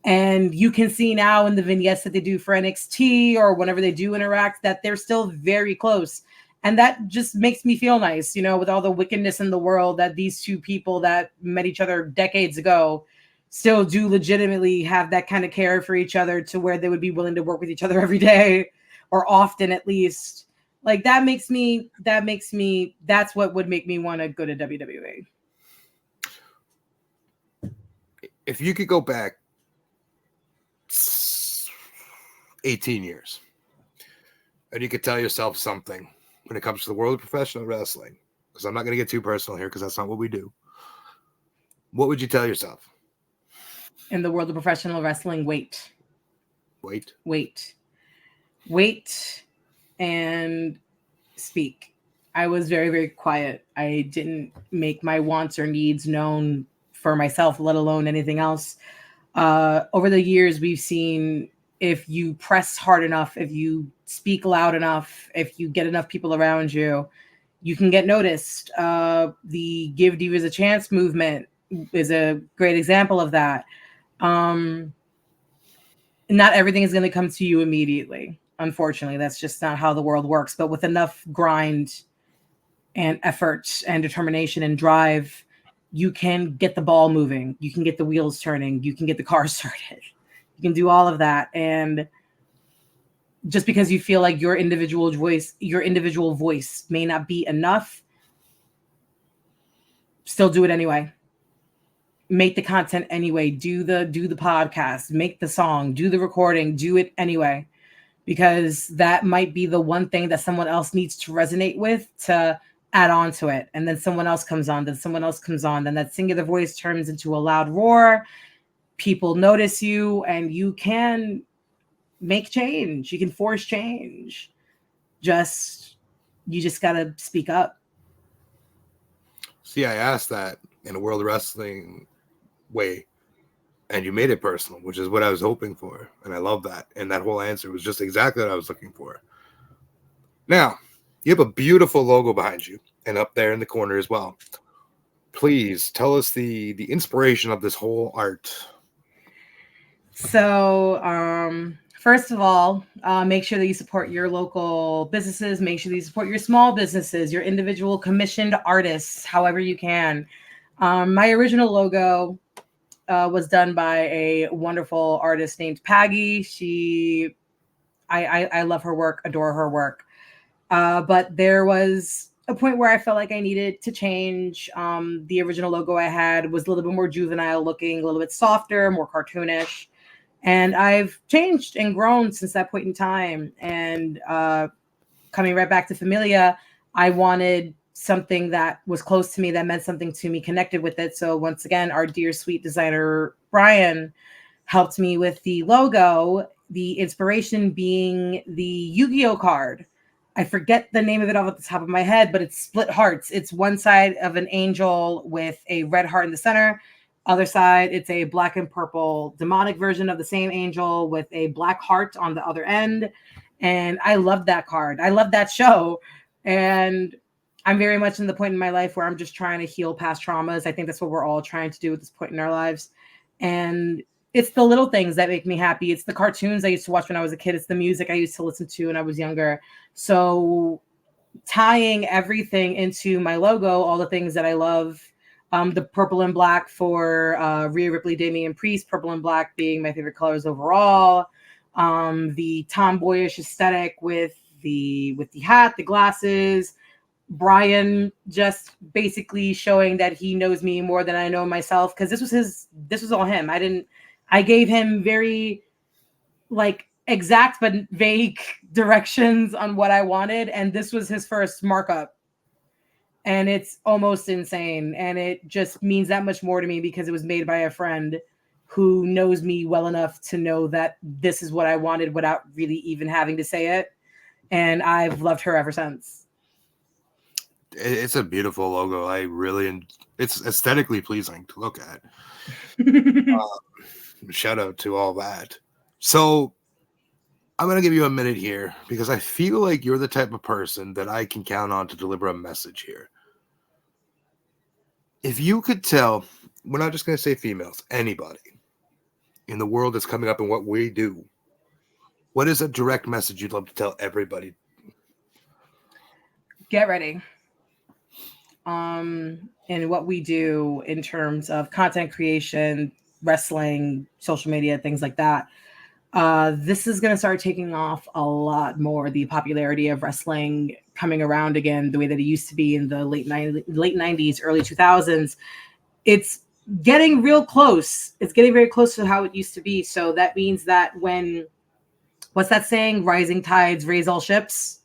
And you can see now in the vignettes that they do for NXT or whenever they do interact that they're still very close. And that just makes me feel nice, you know, with all the wickedness in the world that these two people that met each other decades ago still do legitimately have that kind of care for each other to where they would be willing to work with each other every day or often at least. Like that's what would make me want to go to WWE. If you could go back 18 years and you could tell yourself something when it comes to the world of professional wrestling, because I'm not going to get too personal here because that's not what we do, what would you tell yourself? In the world of professional wrestling, wait and speak. I was very, very quiet. I didn't make my wants or needs known for myself, let alone anything else. Over the years, we've seen if you press hard enough, if you speak loud enough, if you get enough people around you, you can get noticed. The Give Divas a Chance movement is a great example of that. Not everything is going to come to you immediately. Unfortunately, that's just not how the world works. But with enough grind and effort and determination and drive, you can get the ball moving. You can get the wheels turning. You can get the car started. You can do all of that. And just because you feel like your individual voice may not be enough, still do it anyway. Make the content anyway. Do the podcast, make the song, do the recording, do it anyway. Because that might be the one thing that someone else needs to resonate with to add on to it. And then someone else comes on, then someone else comes on, then that singular voice turns into a loud roar. People notice you, and you can make change. You can force change. You just got to speak up. See, I asked that in a World Wrestling way, and you made it personal, which is what I was hoping for. And I love that. And that whole answer was just exactly what I was looking for. Now, you have a beautiful logo behind you and up there in the corner as well. Please tell us the inspiration of this whole art. So, first of all, make sure that you support your local businesses. Make sure that you support your small businesses, your individual commissioned artists, however you can. My original logo was done by a wonderful artist named Paggy. I love her work, adore her work. But there was a point where I felt like I needed to change. The original logo I had was a little bit more juvenile looking, a little bit softer, more cartoonish. And I've changed and grown since that point in time. And coming right back to Familia, I wanted something that was close to me, that meant something to me, connected with it. So once again, our dear sweet designer, Brian, helped me with the logo, the inspiration being the Yu-Gi-Oh card. I forget the name of it off the top of my head, but it's split hearts. It's one side of an angel with a red heart in the center. Other side, it's a black and purple demonic version of the same angel with a black heart on the other end. And I love that card. I love that show. And I'm very much in the point in my life where I'm just trying to heal past traumas. I think that's what we're all trying to do at this point in our lives. And it's the little things that make me happy. It's the cartoons I used to watch when I was a kid. It's the music I used to listen to when I was younger. So tying everything into my logo, all the things that I love, the purple and black for Rhea Ripley, Damian Priest, purple and black being my favorite colors overall. The tomboyish aesthetic with the hat, the glasses, Brian just basically showing that he knows me more than I know myself, because this was all him. I gave him very exact but vague directions on what I wanted, and this was his first markup. And it's almost insane, and it just means that much more to me because it was made by a friend who knows me well enough to know that this is what I wanted without really even having to say it. And I've loved her ever since. It's a beautiful logo. It's aesthetically pleasing to look at. Shout out to all that. So I'm going to give you a minute here because I feel like you're the type of person that I can count on to deliver a message here. If you could tell, we're not just going to say females, anybody in the world that's coming up in what we do, what is a direct message you'd love to tell everybody? Get ready. In what we do in terms of content creation, wrestling, social media, things like that. This is going to start taking off a lot more. The popularity of wrestling coming around again, the way that it used to be in the late 90s, early 2000s. It's getting real close. It's getting very close to how it used to be. So that means that what's that saying? Rising tides raise all ships.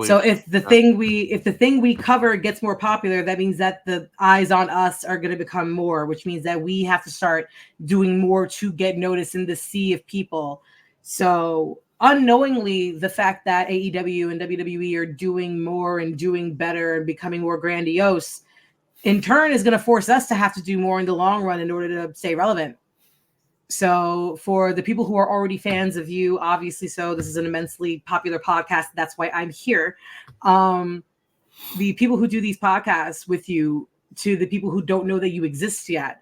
So if the thing we cover gets more popular, that means that the eyes on us are going to become more, which means that we have to start doing more to get noticed in the sea of people. So unknowingly, the fact that AEW and WWE are doing more and doing better and becoming more grandiose, in turn, is going to force us to have to do more in the long run in order to stay relevant. So for the people who are already fans of you, obviously, so this is an immensely popular podcast. That's why I'm here. The people who do these podcasts with you, to the people who don't know that you exist yet,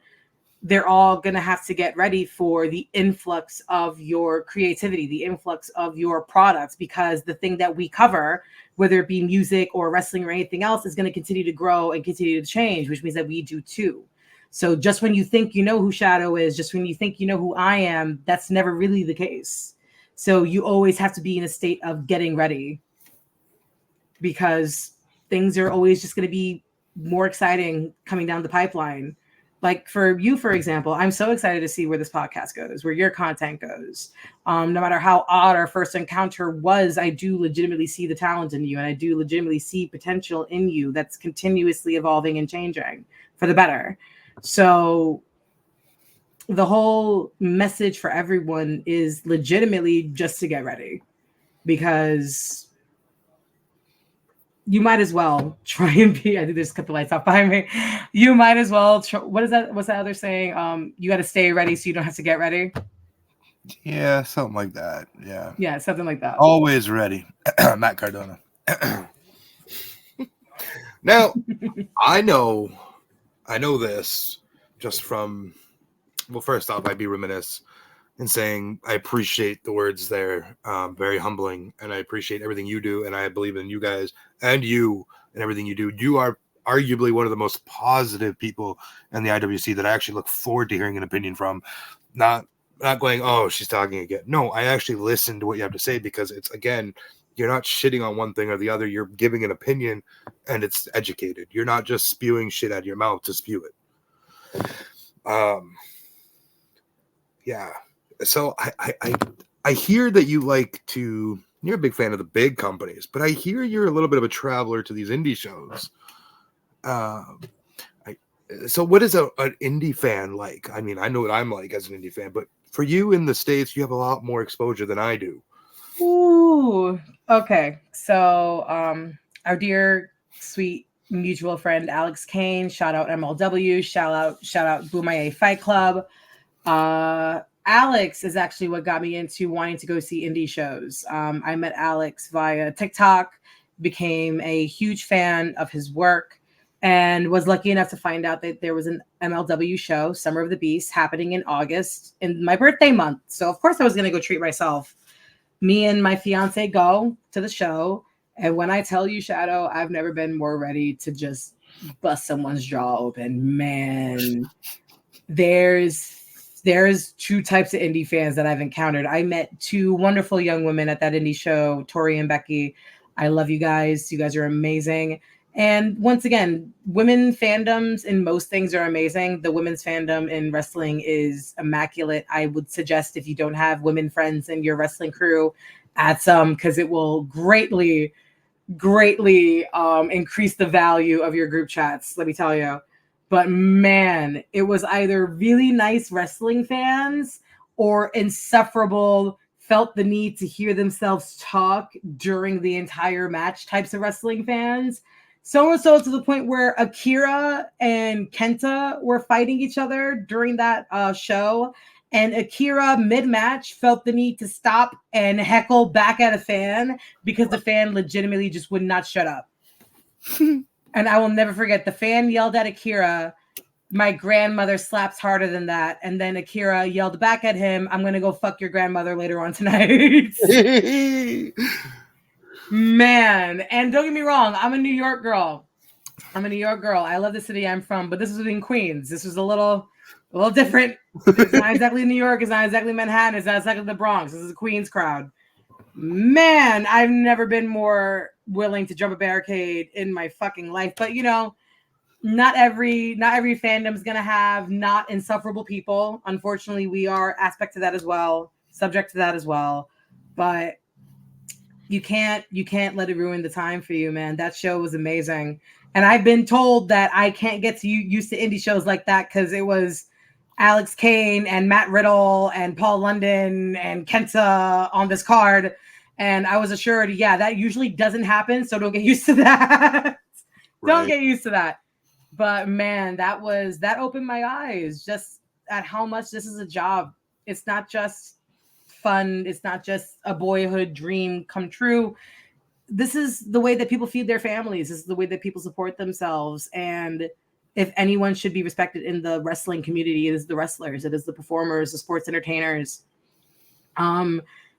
they're all going to have to get ready for the influx of your creativity, the influx of your products, because the thing that we cover, whether it be music or wrestling or anything else, is going to continue to grow and continue to change, which means that we do too. So just when you think you know who Shadow is, just when you think you know who I am, that's never really the case. So you always have to be in a state of getting ready, because things are always just going to be more exciting coming down the pipeline. Like for you, for example, I'm so excited to see where this podcast goes, where your content goes. No matter how odd our first encounter was, I do legitimately see the talent in you, and I do legitimately see potential in you that's continuously evolving and changing for the better. So the whole message for everyone is legitimately just to get ready, because you might as well try and be. I think there's a couple lights off behind me. You might as well. What is that? What's that other saying? You got to stay ready so you don't have to get ready. Yeah, something like that. Yeah. Yeah, something like that. Always ready. Matt Cardona. Now, I know this just from. Well, first off, I'd be remiss in saying I appreciate the words there. Very humbling, and I appreciate everything you do, and I believe in you guys and you and everything you do. You are arguably one of the most positive people in the IWC that I actually look forward to hearing an opinion from. Not going, oh, she's talking again. No, I actually listen to what you have to say, because it's, again, you're not shitting on one thing or the other. You're giving an opinion, and it's educated. You're not just spewing shit out of your mouth to spew it. Yeah. So I hear that you like to. You're a big fan of the big companies, but I hear you're a little bit of a traveler to these indie shows. So what is an indie fan like? I mean, I know what I'm like as an indie fan, but for you in the States, you have a lot more exposure than I do. Ooh, okay. So our dear, sweet mutual friend Alex Kane, shout out MLW, shout out Boomaye Fight Club. Alex is actually what got me into wanting to go see indie shows. I met Alex via TikTok, became a huge fan of his work, and was lucky enough to find out that there was an MLW show, Summer of the Beast, happening in August in my birthday month. So of course I was going to go treat myself. Me and my fiance go to the show. And when I tell you, Shadow, I've never been more ready to just bust someone's jaw open. Man, there's two types of indie fans that I've encountered. I met two wonderful young women at that indie show, Tori and Becky. I love you guys. You guys are amazing. And once again, women fandoms in most things are amazing. The women's fandom in wrestling is immaculate. I would suggest, if you don't have women friends in your wrestling crew, add some, because it will greatly increase the value of your group chats, let me tell you. But man, it was either really nice wrestling fans or insufferable, felt the need to hear themselves talk during the entire match types of wrestling fans. So and so to the point where Akira and Kenta were fighting each other during that show. And Akira mid-match felt the need to stop and heckle back at a fan because the fan legitimately just would not shut up. And I will never forget, the fan yelled at Akira, "My grandmother slaps harder than that." And then Akira yelled back at him, "I'm going to go fuck your grandmother later on tonight." Man, and don't get me wrong, I'm a New York girl. I love the city I'm from, but this was in Queens. This was a little different. It's not exactly New York. It's not exactly Manhattan. It's not exactly the Bronx. This is a Queens crowd. Man, I've never been more willing to jump a barricade in my fucking life. But you know, not every fandom is gonna have not insufferable people. Unfortunately, we are subject to that as well. But you can't let it ruin the time for you, man. That show was amazing. And I've been told that I can't get used to indie shows like that because it was Alex Kane and Matt Riddle and Paul London and Kenta on this card. And I was assured, yeah, that usually doesn't happen. So don't get used to that. Don't get used to that. But man, that opened my eyes just at how much this is a job It's not just fun. It's not just a boyhood dream come true. This is the way that people feed their families. This is the way that people support themselves. And if anyone should be respected in the wrestling community, it is the wrestlers. It is the performers, the sports entertainers.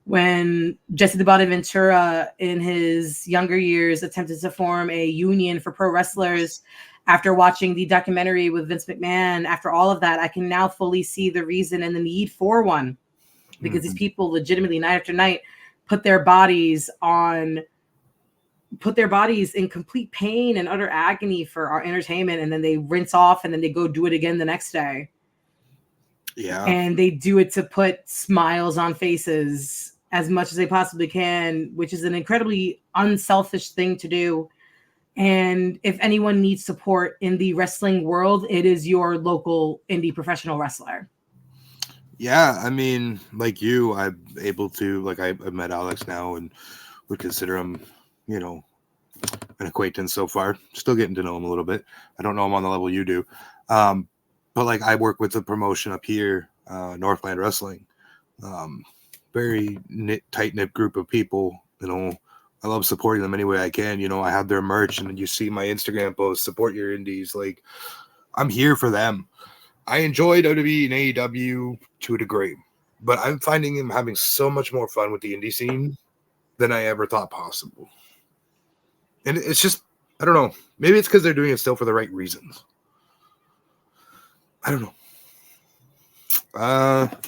When Jesse the Body Ventura in his younger years attempted to form a union for pro wrestlers after watching the documentary with Vince McMahon, after all of that, I can now fully see the reason and the need for one, because these people legitimately night after night put their bodies in complete pain and utter agony for our entertainment, and then they rinse off and then they go do it again the next day. Yeah. And they do it to put smiles on faces as much as they possibly can, which is an incredibly unselfish thing to do. And if anyone needs support in the wrestling world, it is your local indie professional wrestler. Yeah, I mean, like you, I'm able to, like, I've met Alex now and would consider him, you know, an acquaintance so far. Still getting to know him a little bit. I don't know him on the level you do. But like, I work with the promotion up here, Northland Wrestling. Very tight-knit group of people. You know, I love supporting them any way I can. You know, I have their merch, and you see my Instagram posts, support your indies. Like, I'm here for them. I enjoy WWE and AEW to a degree, but I'm finding them having so much more fun with the indie scene than I ever thought possible. And it's just, I don't know. Maybe it's because they're doing it still for the right reasons. I don't know.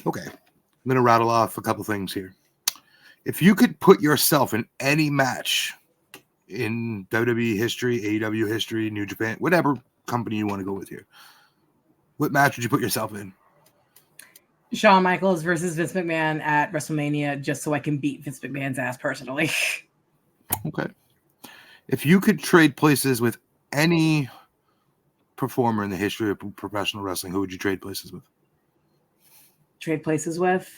Okay. I'm going to rattle off a couple things here. If you could put yourself in any match in WWE history, AEW history, New Japan, whatever company you want to go with here, what match would you put yourself in? Shawn Michaels versus Vince McMahon at WrestleMania, just so I can beat Vince McMahon's ass personally. Okay. If you could trade places with any performer in the history of professional wrestling, who would you trade places with? Trade places with?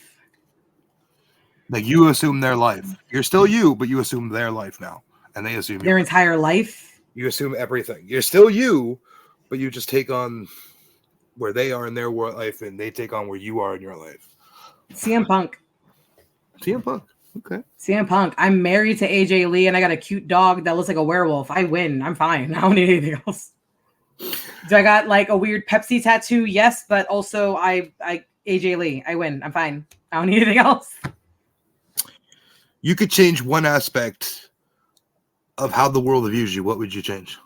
Like, you assume their life. You're still you, but you assume their life now. And they assume their entire life? You assume everything. You're still you, but you just take on where they are in their life, and they take on where you are in your life. CM Punk. CM Punk. Okay. CM Punk. I'm married to AJ Lee, and I got a cute dog that looks like a werewolf. I win. I'm fine. I don't need anything else. Do I got like a weird Pepsi tattoo? Yes, but also I AJ Lee. I win. I'm fine. I don't need anything else. You could change one aspect of how the world views you. What would you change?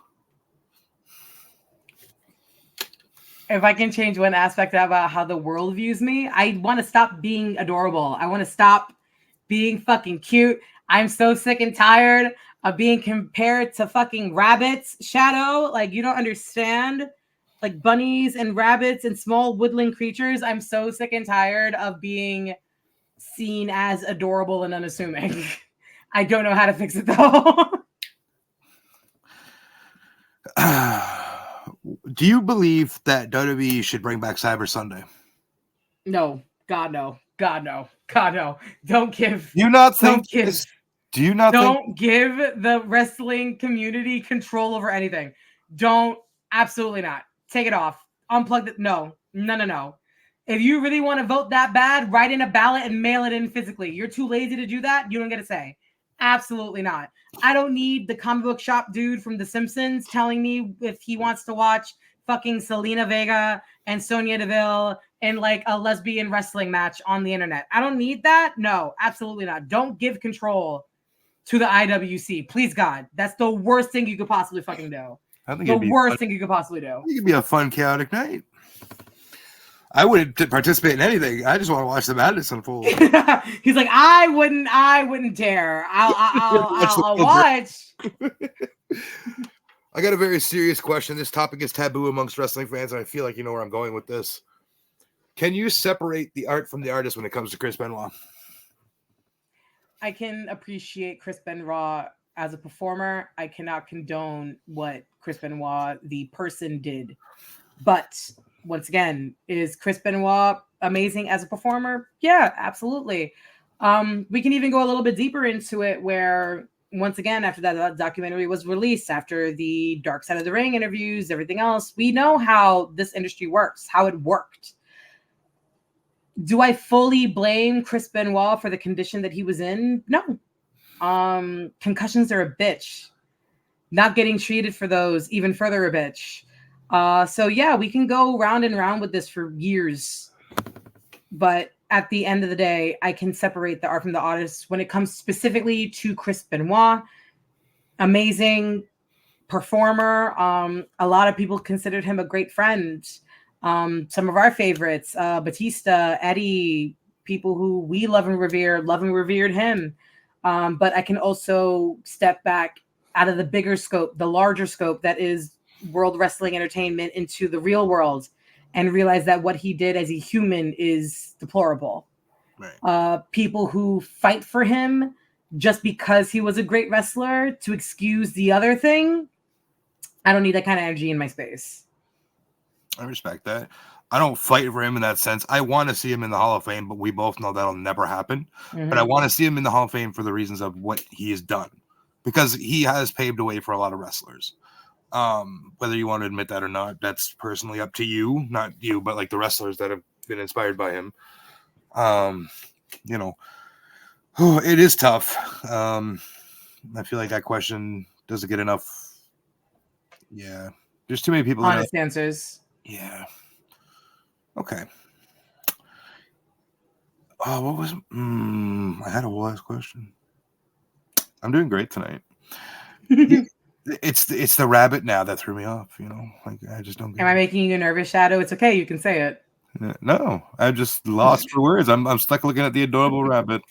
If I can change one aspect about how the world views me, I want to stop being adorable. I want to stop being fucking cute. I'm so sick and tired of being compared to fucking rabbits. Shadow, like, you don't understand. Like bunnies and rabbits and small woodland creatures. I'm so sick and tired of being seen as adorable and unassuming. I don't know how to fix it though. Do you believe that WWE should bring back Cyber Sunday? No. God, no. God, no. God, no. Don't give. Do you not think? Don't give the wrestling community control over anything. Don't. Absolutely not. Take it off. Unplug it. No. If you really want to vote that bad, write in a ballot and mail it in physically. You're too lazy to do that. You don't get a say. Absolutely not. I don't need the comic book shop dude from The Simpsons telling me if he wants to watch fucking Selena Vega and Sonya Deville in like a lesbian wrestling match on the internet. I don't need that. No, absolutely not. Don't give control to the IWC. Please, God. That's the worst thing you could possibly fucking do. The worst thing you could possibly do. It could be a fun, chaotic night. I wouldn't participate in anything. I just want to watch the madness unfold. He's like, I wouldn't dare. I'll watch. I got a very serious question. This topic is taboo amongst wrestling fans, and I feel like you know where I'm going with this. Can you separate the art from the artist when it comes to Chris Benoit? I can appreciate Chris Benoit as a performer. I cannot condone what Chris Benoit, the person, did. But once again, is Chris Benoit amazing as a performer? Yeah, absolutely. We can even go a little bit deeper into it where, once again, after that documentary was released, after the Dark Side of the Ring interviews, everything else, we know how this industry works, how it worked. Do I fully blame Chris Benoit for the condition that he was in? No. Concussions are a bitch. Not getting treated for those, even further a bitch. So yeah, we can go round and round with this for years. But at the end of the day, I can separate the art from the artist. When it comes specifically to Chris Benoit, amazing performer. A lot of people considered him a great friend. Some of our favorites, Batista, Eddie, people who we love and revered him. But I can also step back out of the bigger scope, the larger scope that is World Wrestling Entertainment, into the real world, and realize that what he did as a human is deplorable. Right. People who fight for him just because he was a great wrestler to excuse the other thing, I don't need that kind of energy in my space. I respect that. I don't fight for him in that sense. I want to see him in the Hall of Fame, but we both know that'll never happen. Mm-hmm. But I want to see him in the Hall of Fame for the reasons of what he has done, because he has paved the way for a lot of wrestlers. Whether you want to admit that or not, that's personally up to you. Not you, but like the wrestlers that have been inspired by him. It is tough. I feel like that question doesn't get enough. Yeah, there's too many people. Honest answers. Yeah. Okay. Oh, what was? I had a last question. I'm doing great tonight. It's the rabbit now that threw me off. Like I just don't. Am I making you nervous, Shadow? It's okay. You can say it. No, I'm just lost for words. I'm stuck looking at the adorable rabbit.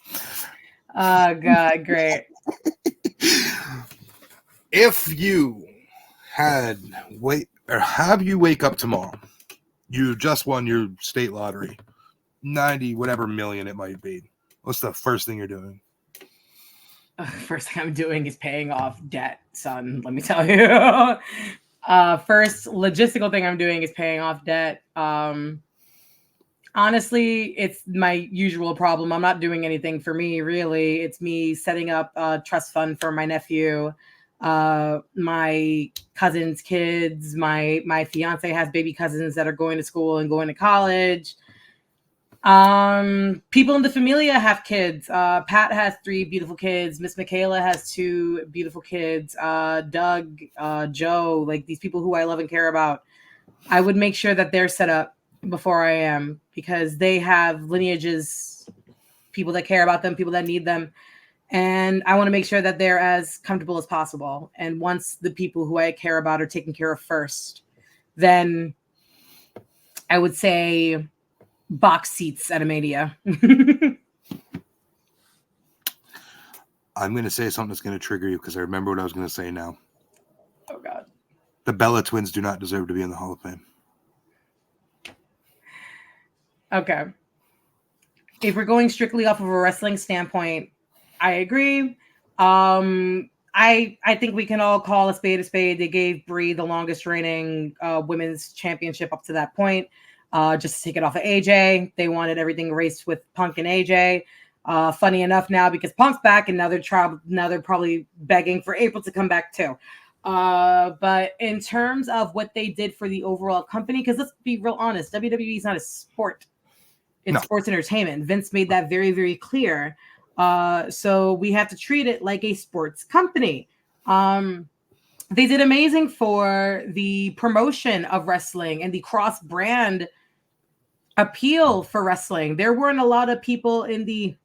Oh God, great. If you have you wake up tomorrow, you just won your state lottery, 90 whatever million it might be. What's the first thing you're doing? First thing I'm doing is paying off debt, son. Let me tell you. First logistical thing I'm doing is paying off debt. Honestly, it's my usual problem. I'm not doing anything for me, really. It's me setting up a trust fund for my nephew, my cousin's kids. My fiance has baby cousins that are going to school and going to college. People in the Familia have kids. Pat has 3 beautiful kids. Miss Michaela has 2 beautiful kids. Doug, Joe, like these people who I love and care about. I would make sure that they're set up before I am, because they have lineages, people that care about them, people that need them. And I want to make sure that they're as comfortable as possible. And once the people who I care about are taken care of first, then I would say box seats at a Mania. I'm going to say something that's going to trigger you, because I remember what I was going to say now. Oh, God. The Bella twins do not deserve to be in the Hall of Fame. Okay. If we're going strictly off of a wrestling standpoint, I agree. I think we can all call a spade a spade. They gave Brie the longest reigning women's championship up to that point, just to take it off of AJ. They wanted everything raced with Punk and AJ. Funny enough now, because Punk's back, and now they're probably begging for April to come back too. But in terms of what they did for the overall company, because let's be real honest, WWE is not a sport. It's sports entertainment. Vince made that very, very clear. So we have to treat it like a sports company. They did amazing for the promotion of wrestling and the cross-brand appeal for wrestling. There weren't a lot of people in the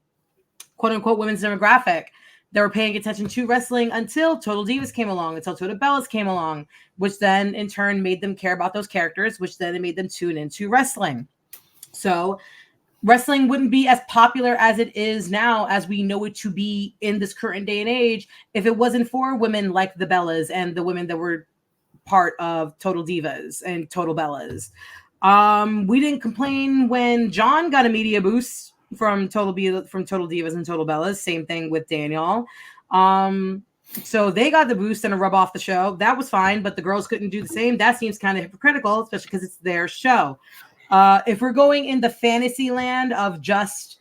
quote-unquote women's demographic that were paying attention to wrestling until Total Divas came along, until Total Bellas came along, which then in turn made them care about those characters, which then made them tune into wrestling. So wrestling wouldn't be as popular as it is now, as we know it to be in this current day and age, if it wasn't for women like the Bellas and the women that were part of Total Divas and Total Bellas. We didn't complain when John got a media boost from Total Divas and Total Bellas. Same thing with Daniel. So they got the boost and a rub off the show. That was fine, but the girls couldn't do the same. That seems kind of hypocritical, especially because it's their show. If we're going in the fantasy land of just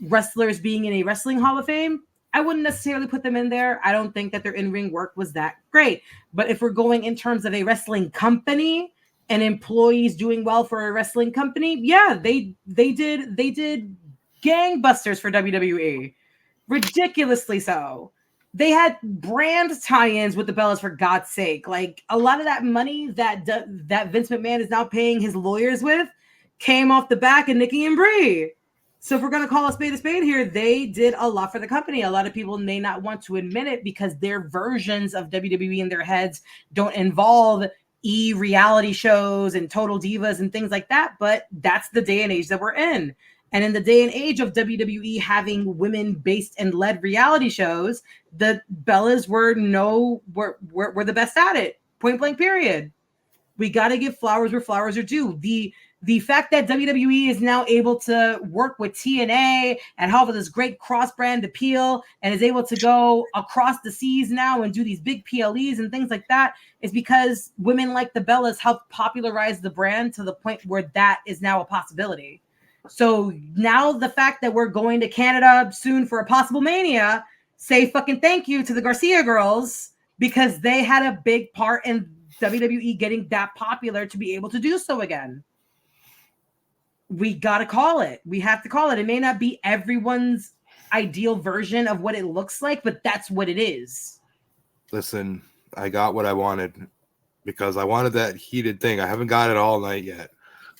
wrestlers being in a wrestling Hall of Fame, I wouldn't necessarily put them in there. I don't think that their in-ring work was that great. But if we're going in terms of a wrestling company and employees doing well for a wrestling company, yeah, they did gangbusters for WWE. Ridiculously so. They had brand tie-ins with the Bellas, for God's sake. Like, a lot of that money that Vince McMahon is now paying his lawyers with came off the back of Nikki and Brie. So if we're going to call a spade here, they did a lot for the company. A lot of people may not want to admit it because their versions of WWE in their heads don't involve reality shows and total divas and things like that. But that's the day and age that we're in. And in the day and age of WWE having women-based and led reality shows, the Bellas were the best at it. Point blank, period. We got to give flowers where flowers are due. The fact that WWE is now able to work with TNA and have this great cross-brand appeal and is able to go across the seas now and do these big PLEs and things like that is because women like the Bellas helped popularize the brand to the point where that is now a possibility. So now the fact that we're going to Canada soon for a possible Mania, say fucking thank you to the Garcia girls because they had a big part in WWE getting that popular to be able to do so again. We got to call it. We have to call it. It may not be everyone's ideal version of what it looks like, but that's what it is. Listen, I got what I wanted because I wanted that heated thing. I haven't got it all night yet.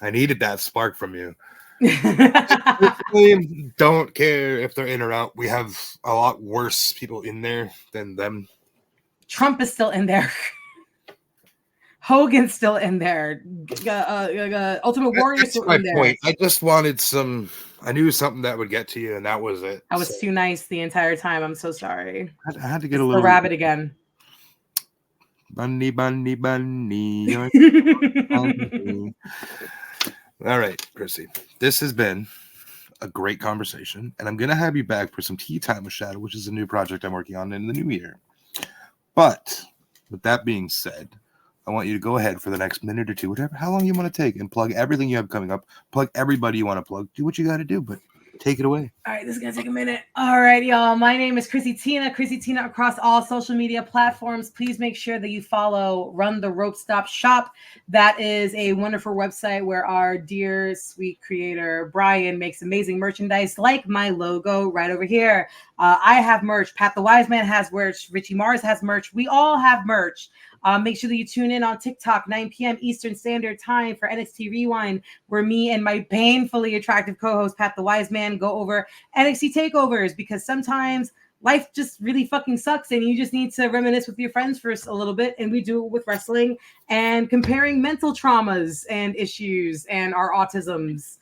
I needed that spark from you. Don't care if they're in or out. We have a lot worse people in there than them. Trump is still in there. Hogan's still in there. Ultimate Warrior still in there. Point. I just wanted I knew something that would get to you, and that was it. I was too nice the entire time. I'm so sorry. I had to get a little rabbit again. Bunny. All right, Chrissy. This has been a great conversation, and I'm going to have you back for some Tea Time with Shadow, which is a new project I'm working on in the new year. But with that being said, I want you to go ahead for the next minute or two, how long you want to take, and plug everything you have coming up. Plug everybody you want to plug. Do what you got to do, but take it away. All right, this is going to take a minute. All right, y'all. My name is Chrissy Tina across all social media platforms. Please make sure that you follow Run the Rope Stop Shop. That is a wonderful website where our dear, sweet creator, Brian, makes amazing merchandise like my logo right over here. I have merch. Pat the Wise Man has merch. Richie Mars has merch. We all have merch. Make sure that you tune in on TikTok, 9 p.m. Eastern Standard Time for NXT Rewind, where me and my painfully attractive co-host, Pat the Wise Man, go over NXT takeovers because sometimes life just really fucking sucks and you just need to reminisce with your friends for a little bit. And we do it with wrestling and comparing mental traumas and issues and our autisms.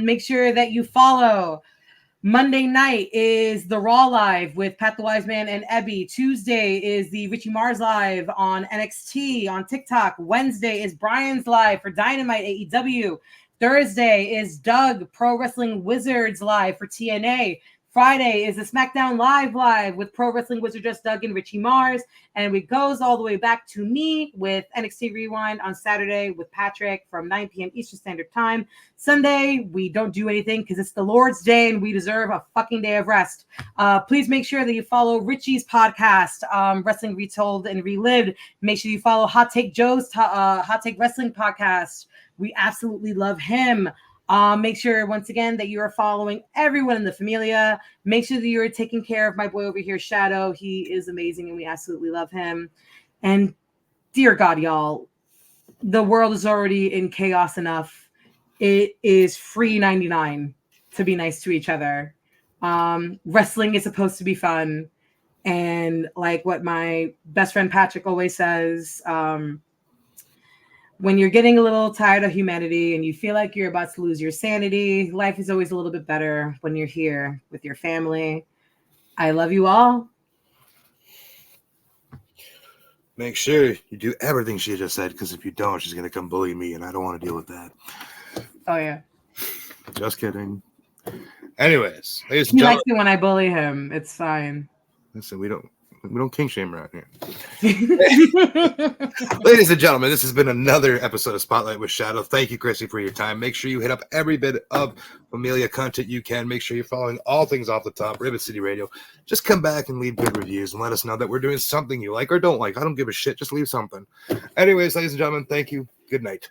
Make sure that you follow. Monday night is the Raw Live with Pat the Wise Man and Ebby. Tuesday is the Richie Mars Live on NXT on TikTok. Wednesday is Brian's Live for Dynamite AEW. Thursday is Doug Pro Wrestling Wizards Live for TNA. Friday is the SmackDown Live with Pro Wrestling Wizard Just Doug and Richie Mars. And it goes all the way back to me with NXT Rewind on Saturday with Patrick from 9 p.m. Eastern Standard Time. Sunday, we don't do anything because it's the Lord's Day and we deserve a fucking day of rest. Please make sure that you follow Richie's podcast, Wrestling Retold and Relived. Make sure you follow Hot Take Joe's Hot Take Wrestling podcast. We absolutely love him. Make sure, once again, that you are following everyone in the Familia. Make sure that you are taking care of my boy over here, Shadow. He is amazing, and we absolutely love him. And dear God, y'all, the world is already in chaos enough. It is free 99 to be nice to each other. Wrestling is supposed to be fun. And like what my best friend Patrick always says, when you're getting a little tired of humanity and you feel like you're about to lose your sanity, life is always a little bit better when you're here with your family. I love you all. Make sure you do everything she just said, because if you don't, she's going to come bully me, and I don't want to deal with that. Oh, yeah. Just kidding. Anyways, ladies He and gentlemen. likes it when I bully him. It's fine. Listen, we don't kink shame around here. Ladies and gentlemen, this has been another episode of Spotlight with Shadow. Thank you, Chrissy, for your time. Make sure you hit up every bit of Familia content you can. Make sure you're following all things off the top, Ribbit City Radio. Just come back and leave good reviews and let us know that we're doing something you like or don't like. I don't give a shit. Just leave something. Anyways, ladies and gentlemen, thank you. Good night.